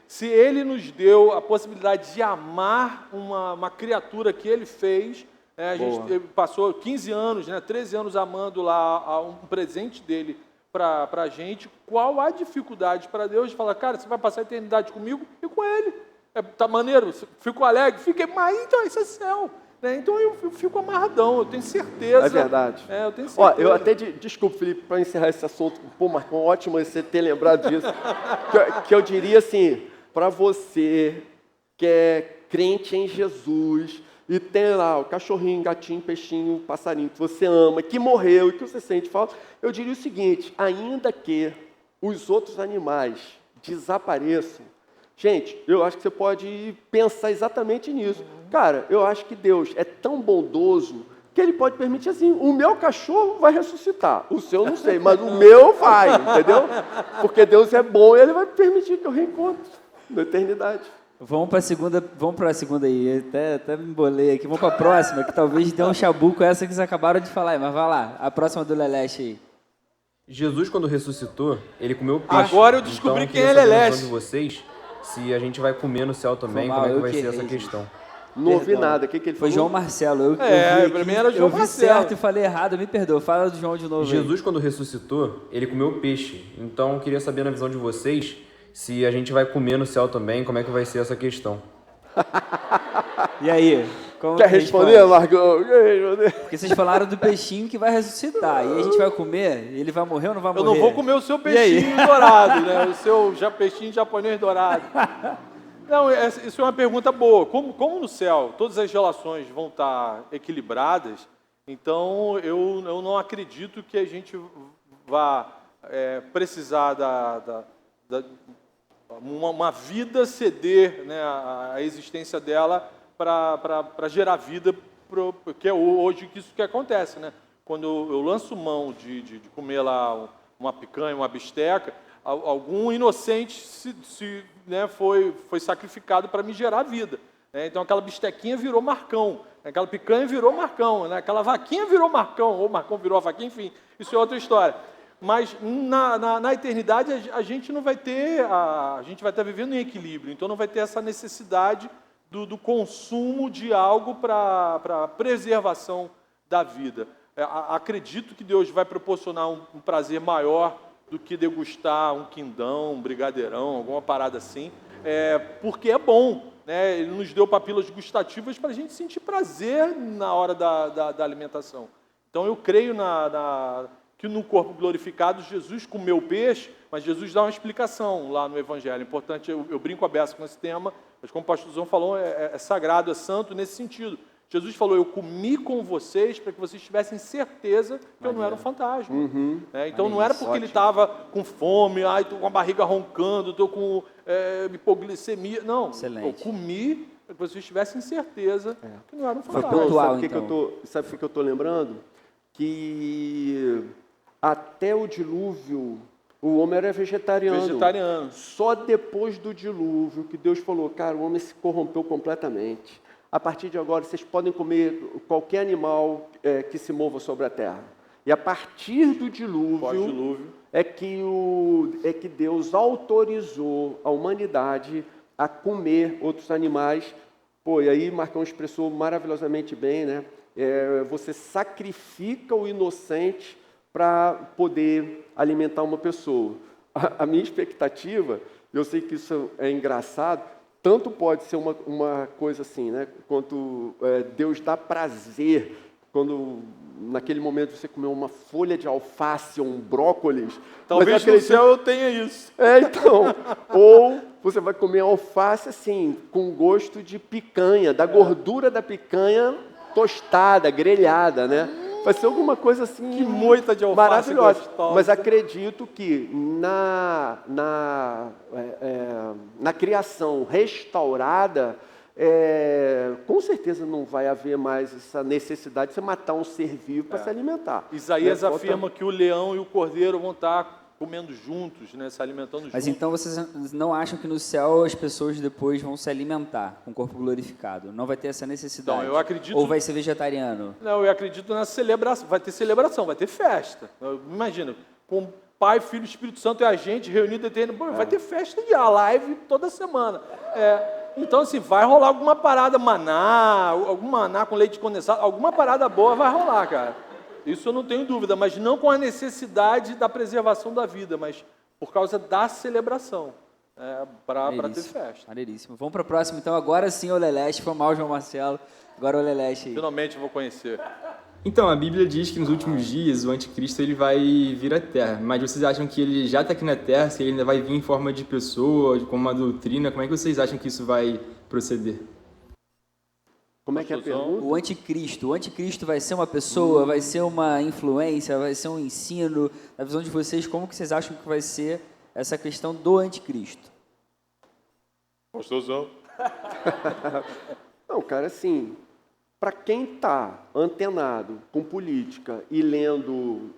B: Se Ele nos deu a possibilidade de amar uma criatura que Ele fez, a gente passou 15 anos, 13 anos amando lá um presente dele para a gente, qual a dificuldade para Deus de falar, cara, você vai passar a eternidade comigo e com Ele? Tá maneiro? Fico alegre? Fiquei, mas então isso é céu. Então eu fico amarradão, eu tenho certeza.
C: É verdade.
B: Eu tenho certeza.
C: Eu até, desculpa, Felipe, para encerrar esse assunto, pô, Marcão, ótimo você ter lembrado disso, que eu diria assim, para você que é crente em Jesus, e tem lá o cachorrinho, gatinho, peixinho, passarinho que você ama, que morreu e que você sente falta, eu diria o seguinte, ainda que os outros animais desapareçam, gente, eu acho que você pode pensar exatamente nisso. Cara, eu acho que Deus é tão bondoso que Ele pode permitir assim, o meu cachorro vai ressuscitar, o seu não sei, mas o meu vai, entendeu? Porque Deus é bom e Ele vai permitir que eu reencontre. Na eternidade.
A: Vamos para a segunda aí. Até me embolei aqui. Vamos para a próxima, que talvez dê um chabu com essa que vocês acabaram de falar aí. Mas vai lá, a próxima do Leleste aí.
F: Jesus, quando ressuscitou, ele comeu peixe.
B: Agora eu descobri
F: então,
B: quem é
F: queria saber a
B: Leleste.
F: visão de vocês, se a gente vai comer no céu também,
A: Foi
F: como é
A: mal,
F: que
A: eu
F: vai
A: que
F: ser essa
A: errei,
F: questão.
C: Não ouvi
A: Perdão.
C: nada. O que ele
A: Foi
C: falou?
A: João Marcelo. Eu vi
B: pra
A: aqui,
B: mim era João
A: eu vi
B: Marcelo.
A: certo e falei errado, me perdoa. Fala do João de novo aí.
F: Jesus, quando ressuscitou, ele comeu peixe. Então, eu queria saber na visão de vocês, se a gente vai comer no céu também, como é que vai ser essa questão.
A: E aí? Como
C: Quer
A: que
C: responder,
A: responde?
C: Marcão? Quer responder?
A: Porque vocês falaram do peixinho que vai ressuscitar. E aí a gente vai comer? Ele vai morrer ou não vai
B: Eu
A: morrer?
B: não vou comer o seu
A: E aí?
B: peixinho dourado, né? O seu peixinho japonês dourado. Não, isso é uma pergunta boa. Como no céu todas as relações vão estar equilibradas, então eu não acredito que a gente vá precisar uma vida ceder, né, a existência dela para gerar vida, porque é hoje que isso que acontece, né? Quando eu lanço mão de comer lá uma picanha, uma bisteca, algum inocente né, foi sacrificado para me gerar vida. Né? Então aquela bistequinha virou Marcão, aquela picanha virou Marcão, né? Aquela vaquinha virou Marcão, ou Marcão virou a vaquinha, enfim, isso é outra história. Mas na eternidade a gente não vai ter, a gente vai estar vivendo em equilíbrio, então não vai ter essa necessidade do consumo de algo para preservação da vida. Acredito que Deus vai proporcionar um prazer maior do que degustar um quindão, um brigadeirão, alguma parada assim, porque é bom, né? Ele nos deu papilas gustativas para a gente sentir prazer na hora da alimentação. Então eu creio que no corpo glorificado Jesus comeu peixe, mas Jesus dá uma explicação lá no Evangelho. Importante, eu brinco a beça com esse tema, mas como o pastor Zão falou, é sagrado, é santo nesse sentido. Jesus falou, eu comi com vocês para que vocês tivessem certeza que eu não era um fantasma. Então não era porque ele estava com fome, estou com a barriga roncando, estou com hipoglicemia. Não,
A: Excelente.
B: eu comi para que vocês tivessem certeza que não era um
A: Foi
B: fantasma.
A: pontual,
C: Sabe o que eu estou lembrando? Que até o dilúvio, o homem era vegetariano. Só depois do dilúvio que Deus falou, cara, o homem se corrompeu completamente. A partir de agora, vocês podem comer qualquer animal que se mova sobre a terra. E a partir do dilúvio é que Deus autorizou a humanidade a comer outros animais. Pô, e aí Marcão expressou maravilhosamente bem, né? Você sacrifica o inocente para poder alimentar uma pessoa. A minha expectativa, eu sei que isso é engraçado, tanto pode ser uma coisa assim, né? Quanto Deus dá prazer quando naquele momento você comeu uma folha de alface ou um brócolis.
B: Talvez no céu eu tenha isso.
C: Então. Ou você vai comer alface assim, com gosto de picanha, da gordura da picanha tostada, grelhada, né? Vai ser alguma coisa assim
B: Que moita de alface
C: maravilhosa.
B: gostosa.
C: Mas acredito que na criação restaurada, com certeza não vai haver mais essa necessidade de você matar um ser vivo para se alimentar.
B: Isaías
C: Né?
B: afirma que o leão e o cordeiro vão estar comendo juntos, né? Se alimentando juntos.
A: Mas então vocês não acham que no céu as pessoas depois vão se alimentar com o corpo glorificado? Não vai ter essa necessidade?
B: Então, eu acredito...
A: Ou vai ser vegetariano?
B: Não, eu acredito na celebração. Vai ter celebração, vai ter festa. Imagina, com Pai, Filho e Espírito Santo e a gente reunido eterno. Vai ter festa e a live toda semana. Então, assim, vai rolar alguma parada algum maná com leite condensado, alguma parada boa vai rolar, cara. Isso eu não tenho dúvida, mas não com a necessidade da preservação da vida, mas por causa da celebração, para ter festa.
A: Maneiríssimo. Vamos para o próximo, então. Agora sim, o Leleste. Foi mal, João Marcelo. Agora o Leleste aí.
B: Finalmente eu vou conhecer.
D: Então, a Bíblia diz que nos últimos dias o anticristo ele vai vir à Terra. Mas vocês acham que ele já está aqui na Terra, se ele ainda vai vir em forma de pessoa, como uma doutrina? Como é que vocês acham que isso vai proceder?
C: Como é que é a pergunta?
A: O anticristo vai ser uma pessoa, vai ser uma influência, vai ser um ensino? Na visão de vocês, como que vocês acham que vai ser essa questão do anticristo?
B: Pastorzão.
C: Não, cara, assim, para quem está antenado com política e lendo,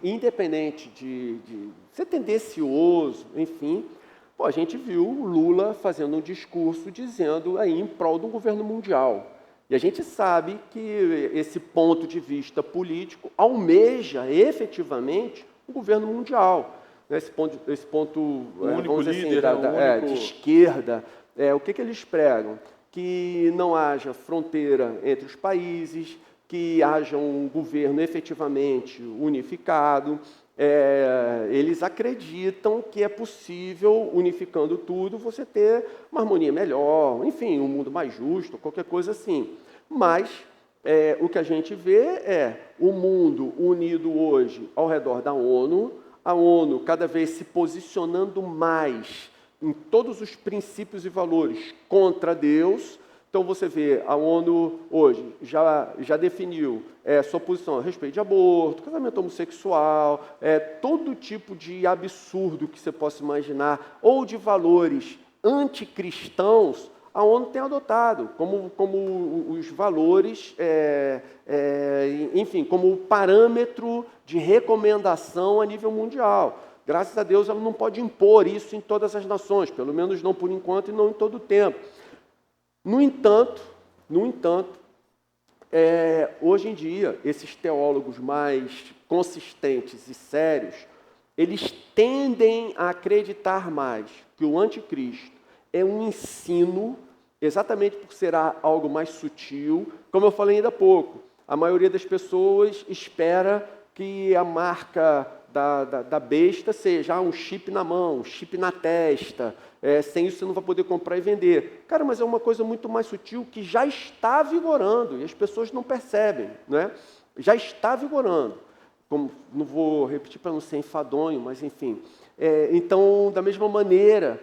C: independente de ser tendencioso, enfim, Pô, a gente viu o Lula fazendo um discurso dizendo aí em prol do governo mundial. E a gente sabe que esse ponto de vista político almeja efetivamente o governo mundial. Esse ponto vamos dizer
B: líder,
C: assim, de esquerda, o que eles pregam? Que não haja fronteira entre os países, que haja um governo efetivamente unificado. Eles acreditam que é possível, unificando tudo, você ter uma harmonia melhor, enfim, um mundo mais justo, qualquer coisa assim. Mas o que a gente vê é o mundo unido hoje ao redor da ONU, a ONU cada vez se posicionando mais em todos os princípios e valores contra Deus. Então, você vê, a ONU hoje já definiu sua posição a respeito de aborto, casamento homossexual, todo tipo de absurdo que você possa imaginar, ou de valores anticristãos, a ONU tem adotado como os valores, enfim, como parâmetro de recomendação a nível mundial. Graças a Deus, ela não pode impor isso em todas as nações, pelo menos não por enquanto e não em todo o tempo. No entanto, hoje em dia, esses teólogos mais consistentes e sérios, eles tendem a acreditar mais que o anticristo é um ensino, exatamente por ser algo mais sutil. Como eu falei ainda há pouco, a maioria das pessoas espera que a marca da besta seja um chip na mão, um chip na testa. Sem isso você não vai poder comprar e vender. Cara, mas é uma coisa muito mais sutil que já está vigorando e as pessoas não percebem, né? Já está vigorando. Não vou repetir para não ser enfadonho, mas enfim. Então, da mesma maneira,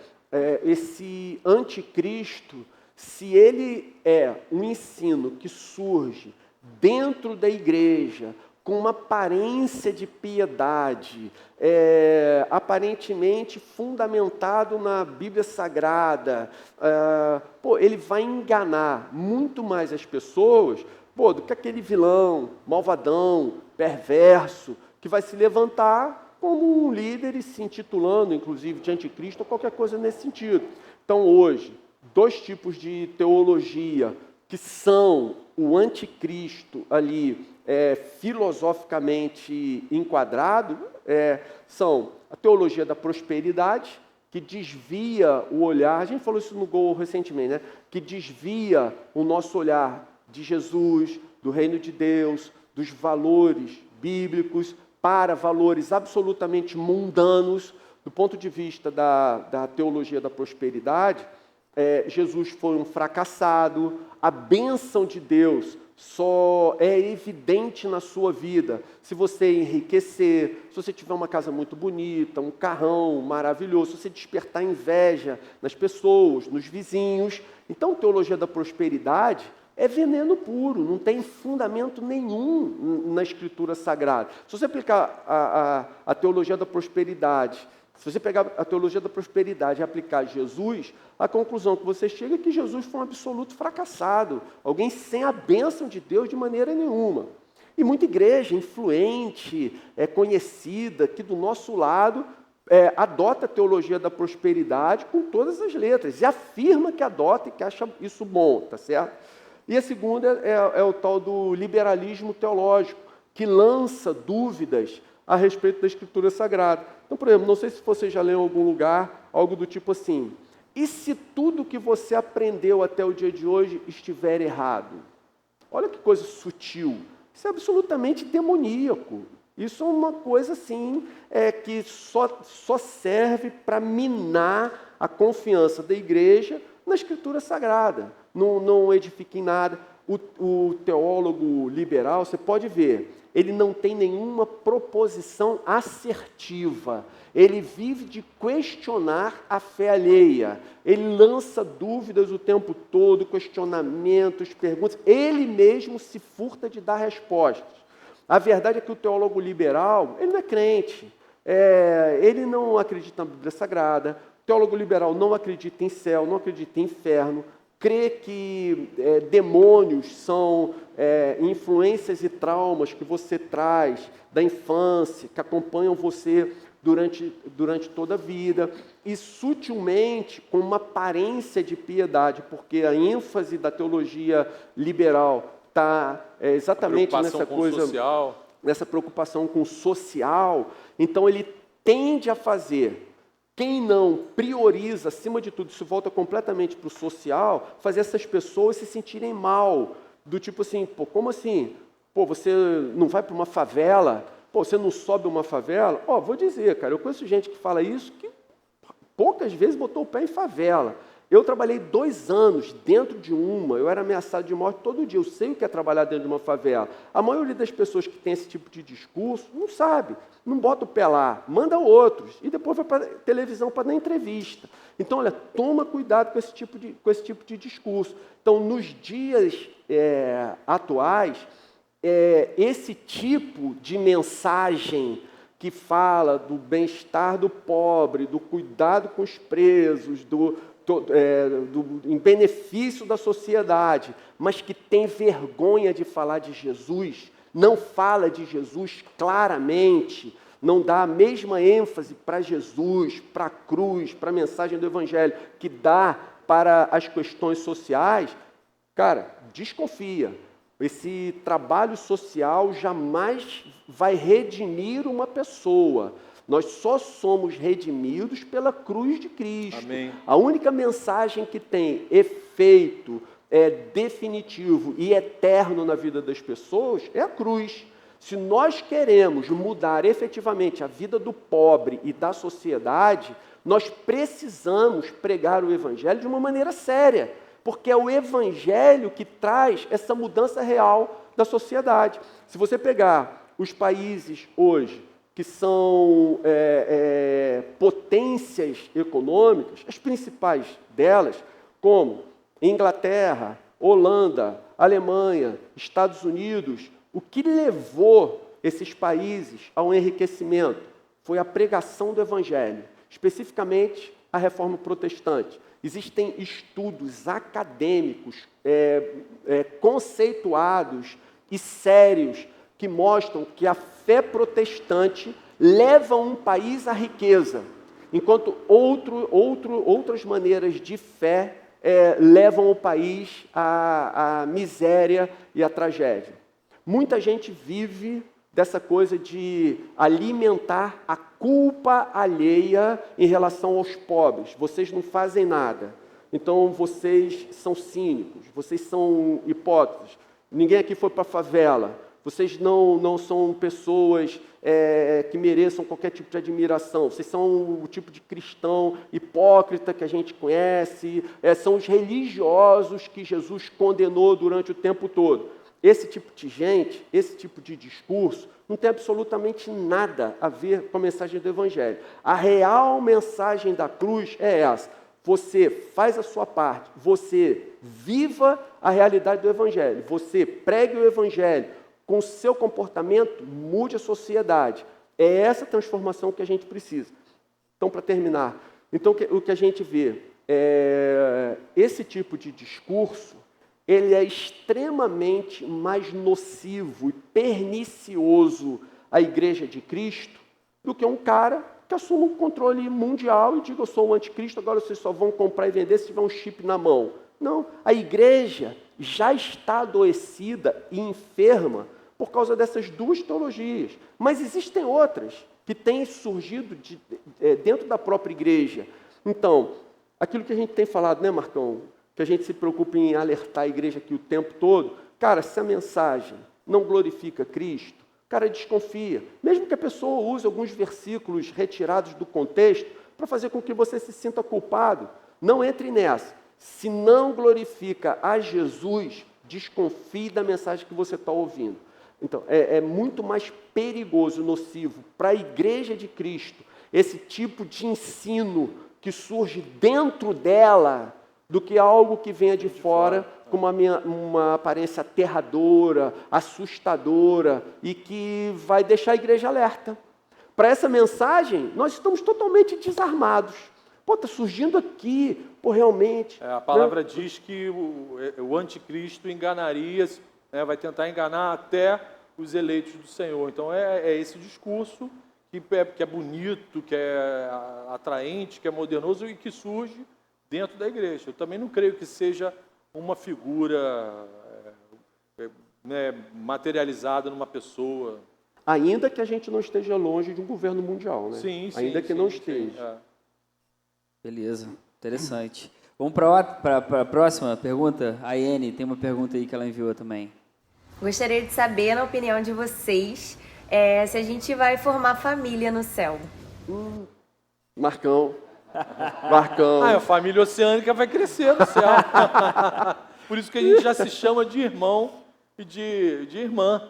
C: esse anticristo, se ele é um ensino que surge dentro da igreja, com uma aparência de piedade, aparentemente fundamentado na Bíblia Sagrada, ele vai enganar muito mais as pessoas do que aquele vilão, malvadão, perverso, que vai se levantar como um líder e se intitulando, inclusive, de anticristo ou qualquer coisa nesse sentido. Então, hoje, 2 tipos de teologia que são o anticristo ali, filosoficamente enquadrado, são a teologia da prosperidade, que desvia o olhar, a gente falou isso no Gol recentemente, né? Que desvia o nosso olhar de Jesus, do reino de Deus, dos valores bíblicos, para valores absolutamente mundanos. Do ponto de vista da teologia da prosperidade, Jesus foi um fracassado, a bênção de Deus só é evidente na sua vida se você enriquecer, se você tiver uma casa muito bonita, um carrão maravilhoso, se você despertar inveja nas pessoas, nos vizinhos. Então, teologia da prosperidade é veneno puro, não tem fundamento nenhum na Escritura Sagrada. Se você aplicar a teologia da prosperidade, se você pegar a teologia da prosperidade e aplicar a Jesus, a conclusão que você chega é que Jesus foi um absoluto fracassado, alguém sem a bênção de Deus de maneira nenhuma. E muita igreja influente, conhecida, aqui do nosso lado, adota a teologia da prosperidade com todas as letras, e afirma que adota e que acha isso bom, tá certo? E a segunda é o tal do liberalismo teológico, que lança dúvidas a respeito da Escritura Sagrada. Então, por exemplo, não sei se você já leu em algum lugar algo do tipo assim: e se tudo que você aprendeu até o dia de hoje estiver errado? Olha que coisa sutil. Isso é absolutamente demoníaco. Isso é uma coisa assim que só serve para minar a confiança da igreja na Escritura Sagrada. Não edifica em nada. O teólogo liberal, você pode ver, ele não tem nenhuma proposição assertiva. Ele vive de questionar a fé alheia. Ele lança dúvidas o tempo todo, questionamentos, perguntas. Ele mesmo se furta de dar respostas. A verdade é que o teólogo liberal, ele não é crente. Ele não acredita na Bíblia Sagrada. O teólogo liberal não acredita em céu, não acredita em inferno. Crê que demônios são influências e traumas que você traz da infância, que acompanham você durante toda a vida. e sutilmente, com uma aparência de piedade, porque a ênfase da teologia liberal está exatamente nessa coisa,
B: social.
C: nessa preocupação com o social. Então ele tende a fazer, quem não prioriza, acima de tudo, isso volta completamente para o social, fazer essas pessoas se sentirem mal, do tipo assim, pô, como assim? Pô, você não vai para uma favela? Pô, você não sobe uma favela? Ó, vou dizer, cara, eu conheço gente que fala isso, que poucas vezes botou o pé em favela. Eu trabalhei 2 anos dentro de uma, eu era ameaçado de morte todo dia, eu sei o que é trabalhar dentro de uma favela. A maioria das pessoas que tem esse tipo de discurso não sabe, não bota o pé lá, manda outros, e depois vai para a televisão para dar entrevista. Então, olha, toma cuidado com esse tipo de discurso. Então, nos dias atuais, esse tipo de mensagem que fala do bem-estar do pobre, do cuidado com os presos, em benefício da sociedade, mas que tem vergonha de falar de Jesus, não fala de Jesus claramente, não dá a mesma ênfase para Jesus, para a cruz, para a mensagem do Evangelho, que dá para as questões sociais, cara, desconfia. Esse trabalho social jamais vai redimir uma pessoa. Nós só somos redimidos pela cruz de Cristo.
B: Amém.
C: A única mensagem que tem efeito definitivo e eterno na vida das pessoas é a cruz. Se nós queremos mudar efetivamente a vida do pobre e da sociedade, nós precisamos pregar o Evangelho de uma maneira séria, porque é o Evangelho que traz essa mudança real da sociedade. Se você pegar os países hoje que são potências econômicas, as principais delas, como Inglaterra, Holanda, Alemanha, Estados Unidos, o que levou esses países ao enriquecimento foi a pregação do Evangelho, especificamente a Reforma Protestante. Existem estudos acadêmicos, conceituados e sérios que mostram que a fé protestante leva um país à riqueza, enquanto outras maneiras de fé levam o país à miséria e à tragédia. Muita gente vive dessa coisa de alimentar a culpa alheia em relação aos pobres. Vocês não fazem nada, então vocês são cínicos, vocês são hipócritas, ninguém aqui foi para a favela, vocês não são pessoas que mereçam qualquer tipo de admiração, vocês são o tipo de cristão hipócrita que a gente conhece, são os religiosos que Jesus condenou durante o tempo todo. Esse tipo de gente, esse tipo de discurso, não tem absolutamente nada a ver com a mensagem do Evangelho. A real mensagem da cruz é essa: você faz a sua parte, você viva a realidade do Evangelho, você pregue o Evangelho, com o seu comportamento mude a sociedade. É essa transformação que a gente precisa. Então, para terminar, o que a gente vê esse tipo de discurso, ele é extremamente mais nocivo e pernicioso à Igreja de Cristo do que um cara que assuma o controle mundial e diga: eu sou o anticristo, agora vocês só vão comprar e vender se tiver um chip na mão. Não, a Igreja já está adoecida e enferma por causa dessas duas teologias. Mas existem outras que têm surgido dentro da própria Igreja. Então, aquilo que a gente tem falado, né, Marcão? Que a gente se preocupa em alertar a igreja aqui o tempo todo, cara, se a mensagem não glorifica Cristo, cara, desconfia. Mesmo que a pessoa use alguns versículos retirados do contexto para fazer com que você se sinta culpado, não entre nessa. Se não glorifica a Jesus, desconfie da mensagem que você está ouvindo. Então, é muito mais perigoso, nocivo para a igreja de Cristo esse tipo de ensino que surge dentro dela, do que algo que venha de fora com uma aparência aterradora, assustadora e que vai deixar a igreja alerta. Para essa mensagem, nós estamos totalmente desarmados. Pô, está surgindo aqui, pô, realmente.
B: A palavra diz que o anticristo enganaria, vai tentar enganar até os eleitos do Senhor. Então, é esse discurso que é bonito, que é atraente, que é modernoso e que surge dentro da igreja. Eu também não creio que seja uma figura materializada numa pessoa.
C: Ainda que a gente não esteja longe de um governo mundial, né?
B: Sim,
C: Ainda que
B: sim,
C: não
B: sim,
C: esteja.
A: Beleza, interessante. Vamos para a próxima pergunta? A Iene tem uma pergunta aí que ela enviou também.
G: Gostaria de saber, na opinião de vocês, se a gente vai formar família no céu.
C: Marcão.
B: A família oceânica vai crescer no céu. Por isso que a gente já se chama de irmão e de irmã.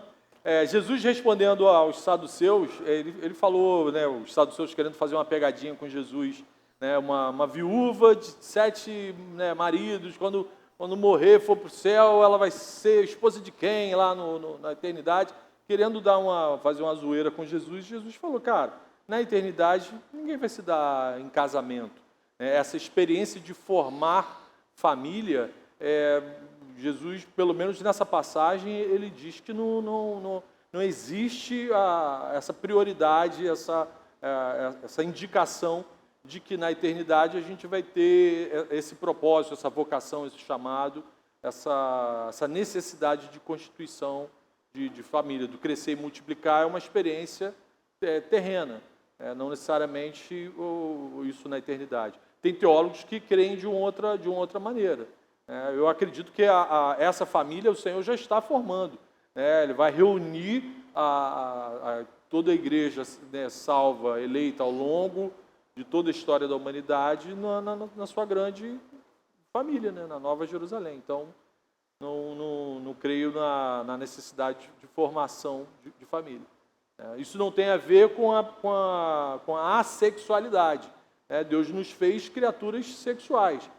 B: Jesus respondendo aos saduceus, ele falou, né, os saduceus querendo fazer uma pegadinha com Jesus, né, uma viúva de 7 maridos, quando morrer, for para o céu, ela vai ser esposa de quem lá na eternidade, querendo fazer uma zoeira com Jesus. Jesus falou, cara, na eternidade ninguém vai se dar em casamento. Essa experiência de formar família, Jesus, pelo menos nessa passagem, ele diz que não existe essa prioridade, essa indicação de que na eternidade a gente vai ter esse propósito, essa vocação, esse chamado, essa necessidade de constituição de família, do crescer e multiplicar, é uma experiência terrena, não necessariamente isso na eternidade. Tem teólogos que creem de uma outra maneira. Eu acredito que essa família o Senhor já está formando. Ele vai reunir toda a igreja salva, eleita ao longo de toda a história da humanidade na sua grande família, na Nova Jerusalém. Então, não creio na necessidade de formação de família. Isso não tem a ver com a assexualidade. Deus nos fez criaturas sexuais.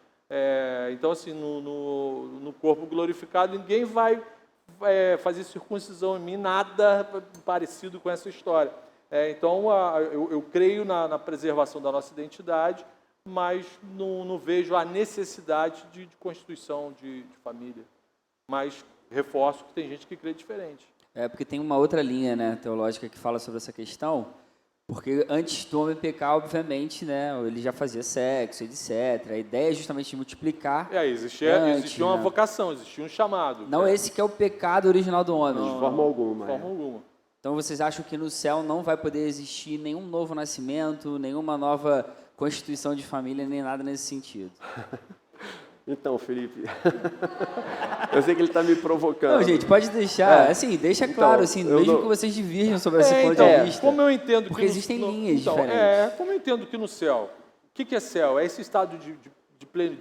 B: Então, assim, no corpo glorificado, ninguém vai fazer circuncisão em mim, nada parecido com essa história. Então, eu creio na preservação da nossa identidade, mas não vejo a necessidade de constituição de família. Mas reforço que tem gente que crê diferente.
A: Porque tem uma outra linha, né, teológica que fala sobre essa questão, porque antes do homem pecar, obviamente, ele já fazia sexo, etc. A ideia é justamente de multiplicar.
B: Existia uma
A: né?
B: vocação, existia um chamado.
A: Não esse que é o pecado original do homem.
C: De forma alguma.
B: De forma alguma.
A: Então vocês acham que no céu não vai poder existir nenhum novo nascimento, nenhuma nova constituição de família, nem nada nesse sentido?
C: Então, Felipe, eu sei que ele está me provocando.
A: Não, gente, pode deixar, deixa claro, mesmo que vocês divirjam sobre esse ponto de vista.
B: Como eu entendo
A: porque existem linhas diferentes.
B: Como eu entendo que no céu, o que é céu? É esse estado de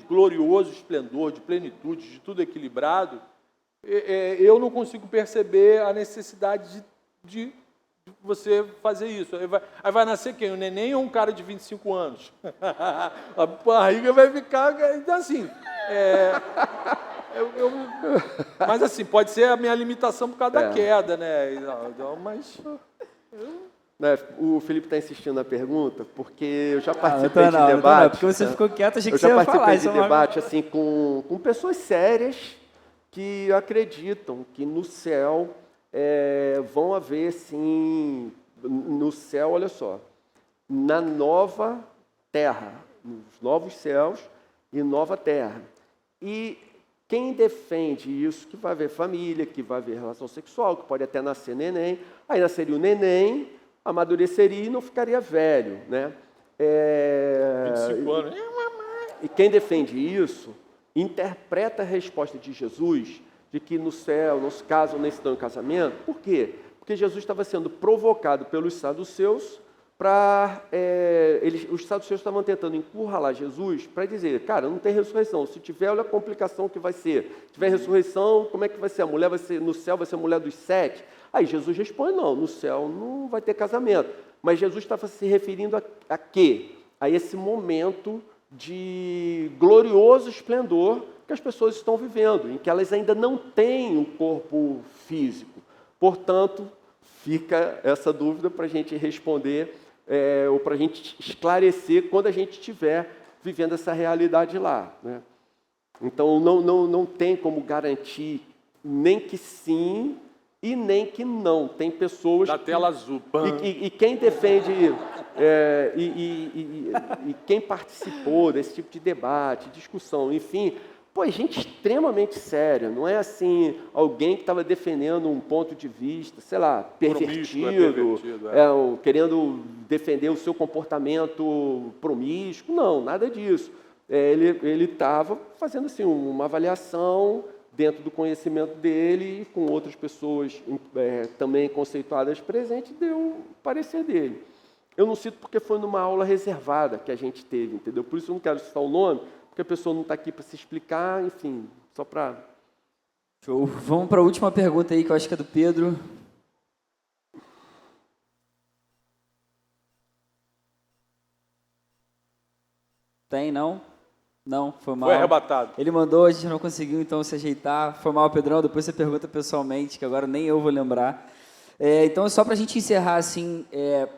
B: glorioso esplendor, de plenitude, de tudo equilibrado. Eu não consigo perceber a necessidade de você fazer isso. Aí vai nascer quem? Um neném ou um cara de 25 anos? A barriga vai ficar... Então, assim... mas, assim, pode ser a minha limitação por causa da queda, né? Mas...
C: O Felipe está insistindo na pergunta, porque eu já participei de debate...
A: Não, porque você ficou quieto, achei que você ia falar.
C: Eu já participei de debate assim, com pessoas sérias que acreditam que no céu... vão haver, sim, no céu, olha só, na nova terra, nos novos céus e nova terra. E quem defende isso, que vai haver família, que vai haver relação sexual, que pode até nascer neném, aí nasceria o neném, amadureceria e não ficaria velho, né?
B: 25 anos.
C: E quem defende isso, interpreta a resposta de Jesus de que no céu não se casam nem se dão em casamento. Por quê? Porque Jesus estava sendo provocado pelos saduceus para... os saduceus estavam tentando encurralar Jesus para dizer, cara, não tem ressurreição. Se tiver, olha a complicação que vai ser. Se tiver ressurreição, como é que vai ser? A mulher vai ser, no céu vai ser a mulher dos 7? Aí Jesus responde, não, no céu não vai ter casamento. Mas Jesus estava se referindo a quê? A esse momento de glorioso esplendor que as pessoas estão vivendo, em que elas ainda não têm um corpo físico. Portanto, fica essa dúvida para a gente responder, ou para a gente esclarecer quando a gente estiver vivendo essa realidade lá, né? Então, não tem como garantir nem que sim e nem que não. Tem pessoas...
B: Da tela azul.
C: E quem defende... e quem participou desse tipo de debate, discussão, enfim... Pô, é gente extremamente séria, não é assim, alguém que estava defendendo um ponto de vista, sei lá, pervertido, querendo defender o seu comportamento promíscuo, não, nada disso. Ele estava fazendo assim, uma avaliação dentro do conhecimento dele, com outras pessoas também conceituadas presentes, deu o parecer dele. Eu não cito porque foi numa aula reservada que a gente teve, entendeu? Por isso eu não quero citar o nome, porque a pessoa não está aqui para se explicar, enfim, só para...
A: Show. Vamos para a última pergunta aí, que eu acho que é do Pedro. Tem, não? Não, foi mal.
B: Foi arrebatado.
A: Ele mandou, a gente não conseguiu então se ajeitar. Foi mal, Pedrão, depois você pergunta pessoalmente, que agora nem eu vou lembrar. Então, só para a gente encerrar, assim,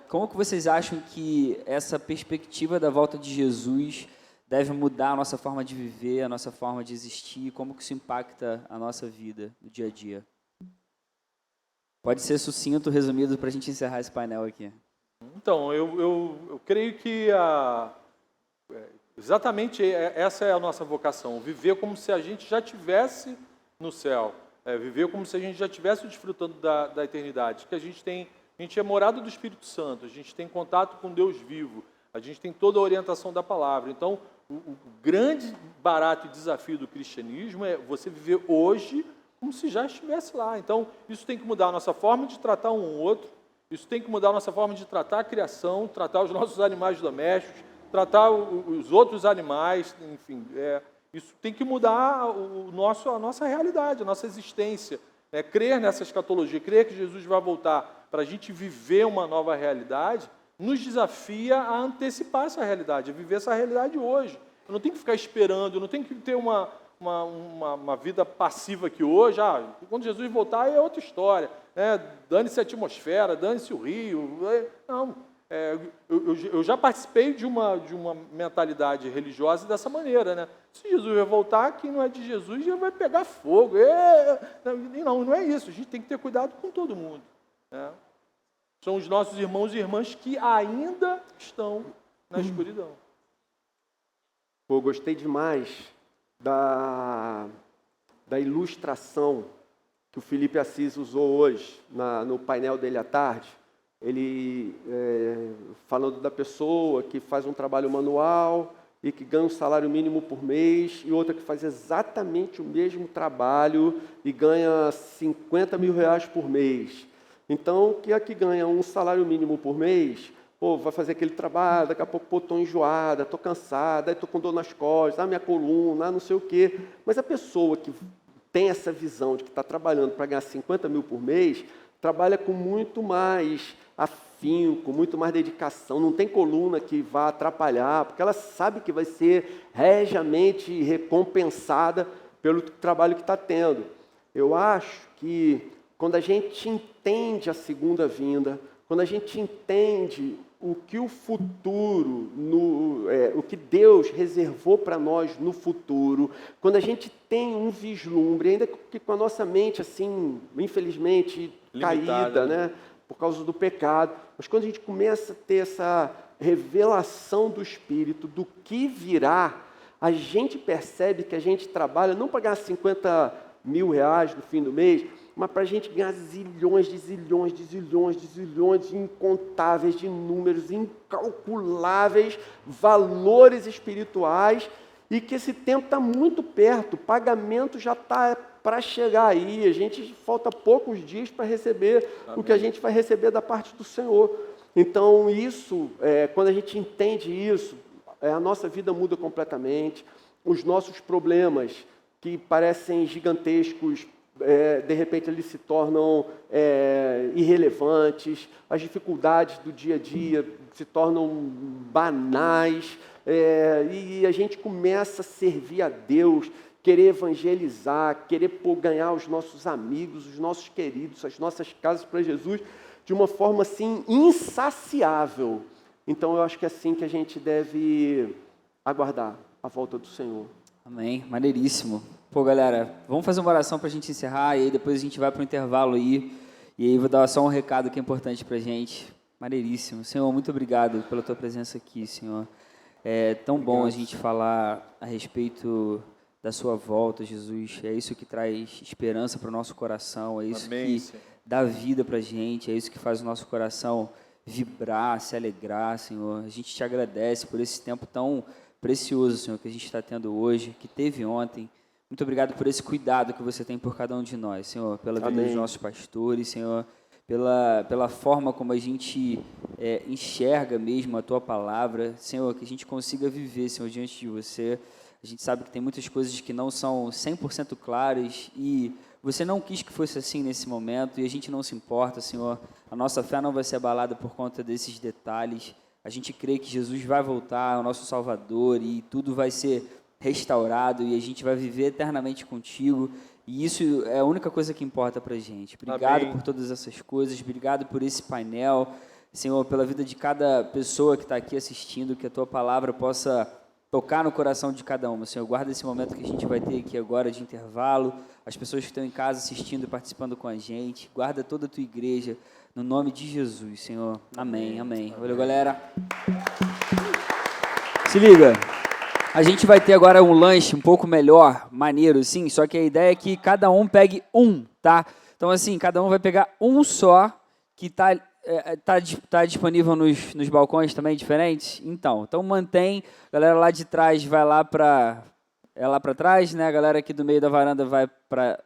A: como que vocês acham que essa perspectiva da volta de Jesus deve mudar a nossa forma de viver, a nossa forma de existir, como que isso impacta a nossa vida no dia a dia? Pode ser sucinto, resumido, para a gente encerrar esse painel aqui.
B: Então, eu creio que exatamente essa é a nossa vocação, viver como se a gente já estivesse no céu, viver como se a gente já estivesse desfrutando da eternidade, que a gente é morada do Espírito Santo, a gente tem contato com Deus vivo, a gente tem toda a orientação da palavra. Então, o grande barato e desafio do cristianismo é você viver hoje como se já estivesse lá. Então, isso tem que mudar a nossa forma de tratar um outro, isso tem que mudar a nossa forma de tratar a criação, tratar os nossos animais domésticos, tratar os outros animais, enfim. Isso tem que mudar a nossa realidade, a nossa existência. Crer nessa escatologia, crer que Jesus vai voltar para a gente viver uma nova realidade, nos desafia a antecipar essa realidade, a viver essa realidade hoje. Eu não tenho que ficar esperando, eu não tenho que ter uma vida passiva aqui hoje. Quando Jesus voltar é outra história. Dane-se a atmosfera, dane-se o rio. Não. Eu já participei de uma mentalidade religiosa dessa maneira. Né? Se Jesus vai voltar, quem não é de Jesus já vai pegar fogo. Não é isso. A gente tem que ter cuidado com todo mundo. Né? São os nossos irmãos e irmãs que ainda estão na escuridão.
C: Pô, gostei demais da ilustração que o Felipe Assis usou hoje no painel dele à tarde. Ele falando da pessoa que faz um trabalho manual e que ganha um salário mínimo por mês, e outra que faz exatamente o mesmo trabalho e ganha 50 mil reais por mês. Então, que a que ganha um salário mínimo por mês, vai fazer aquele trabalho, daqui a pouco, estou enjoada, estou cansada, estou com dor nas costas, minha coluna, não sei o quê. Mas a pessoa que tem essa visão de que está trabalhando para ganhar 50 mil por mês, trabalha com muito mais afinco, muito mais dedicação, não tem coluna que vá atrapalhar, porque ela sabe que vai ser regiamente recompensada pelo trabalho que está tendo. Eu acho que quando a gente entende a segunda vinda, quando a gente entende o que o futuro, o que Deus reservou para nós no futuro, quando a gente tem um vislumbre, ainda que com a nossa mente, assim, infelizmente, limitada, caída, né, por causa do pecado, mas quando a gente começa a ter essa revelação do Espírito, do que virá, a gente percebe que a gente trabalha não para ganhar 50 mil reais no fim do mês, mas para a gente ganhar zilhões de zilhões de zilhões de zilhões incontáveis de números, incalculáveis valores espirituais, e que esse tempo está muito perto, o pagamento já está para chegar aí, falta poucos dias para receber o que a gente vai receber da parte do Senhor. Então, isso, quando a gente entende isso, a nossa vida muda completamente, os nossos problemas, que parecem gigantescos, de repente eles se tornam irrelevantes, as dificuldades do dia a dia se tornam banais, e a gente começa a servir a Deus, querer evangelizar, querer ganhar os nossos amigos, os nossos queridos, as nossas casas para Jesus, de uma forma assim insaciável. Então eu acho que é assim que a gente deve aguardar a volta do Senhor.
A: Amém, maneiríssimo. Pô, galera, vamos fazer uma oração para a gente encerrar e aí depois a gente vai para o intervalo aí. E aí vou dar só um recado que é importante para a gente. Maneiríssimo. Senhor, muito obrigado pela tua presença aqui, Senhor. É tão bom a gente falar a respeito da sua volta, Jesus. É isso que traz esperança para o nosso coração, é isso
B: Amém,
A: que
B: Senhor.
A: dá vida para a gente, é isso que faz o nosso coração vibrar, se alegrar, Senhor. A gente te agradece por esse tempo tão precioso, Senhor, que a gente está tendo hoje, que teve ontem. Muito obrigado por esse cuidado que você tem por cada um de nós, Senhor, pela vida dos nossos pastores, Senhor, pela forma como a gente enxerga mesmo a Tua palavra, Senhor, que a gente consiga viver, Senhor, diante de você. A gente sabe que tem muitas coisas que não são 100% claras e você não quis que fosse assim nesse momento e a gente não se importa, Senhor. A nossa fé não vai ser abalada por conta desses detalhes. A gente crê que Jesus vai voltar, é o nosso Salvador, e tudo vai ser restaurado e a gente vai viver eternamente contigo. E isso é a única coisa que importa para a gente. Obrigado
B: Amém.
A: por todas essas coisas, obrigado por esse painel, Senhor, pela vida de cada pessoa que está aqui assistindo, que a Tua palavra possa tocar no coração de cada uma. Senhor, guarda esse momento que a gente vai ter aqui agora de intervalo, as pessoas que estão em casa assistindo e participando com a gente. Guarda toda a Tua igreja, no nome de Jesus, Senhor. Amém, amém. Valeu, galera. Se liga, a gente vai ter agora um lanche um pouco melhor, maneiro, sim, só que a ideia é que cada um pegue um, tá? Então, assim, cada um vai pegar um só, que tá disponível nos balcões também diferentes? Então mantém, a galera lá de trás vai lá para trás, né? A galera aqui do meio da varanda vai para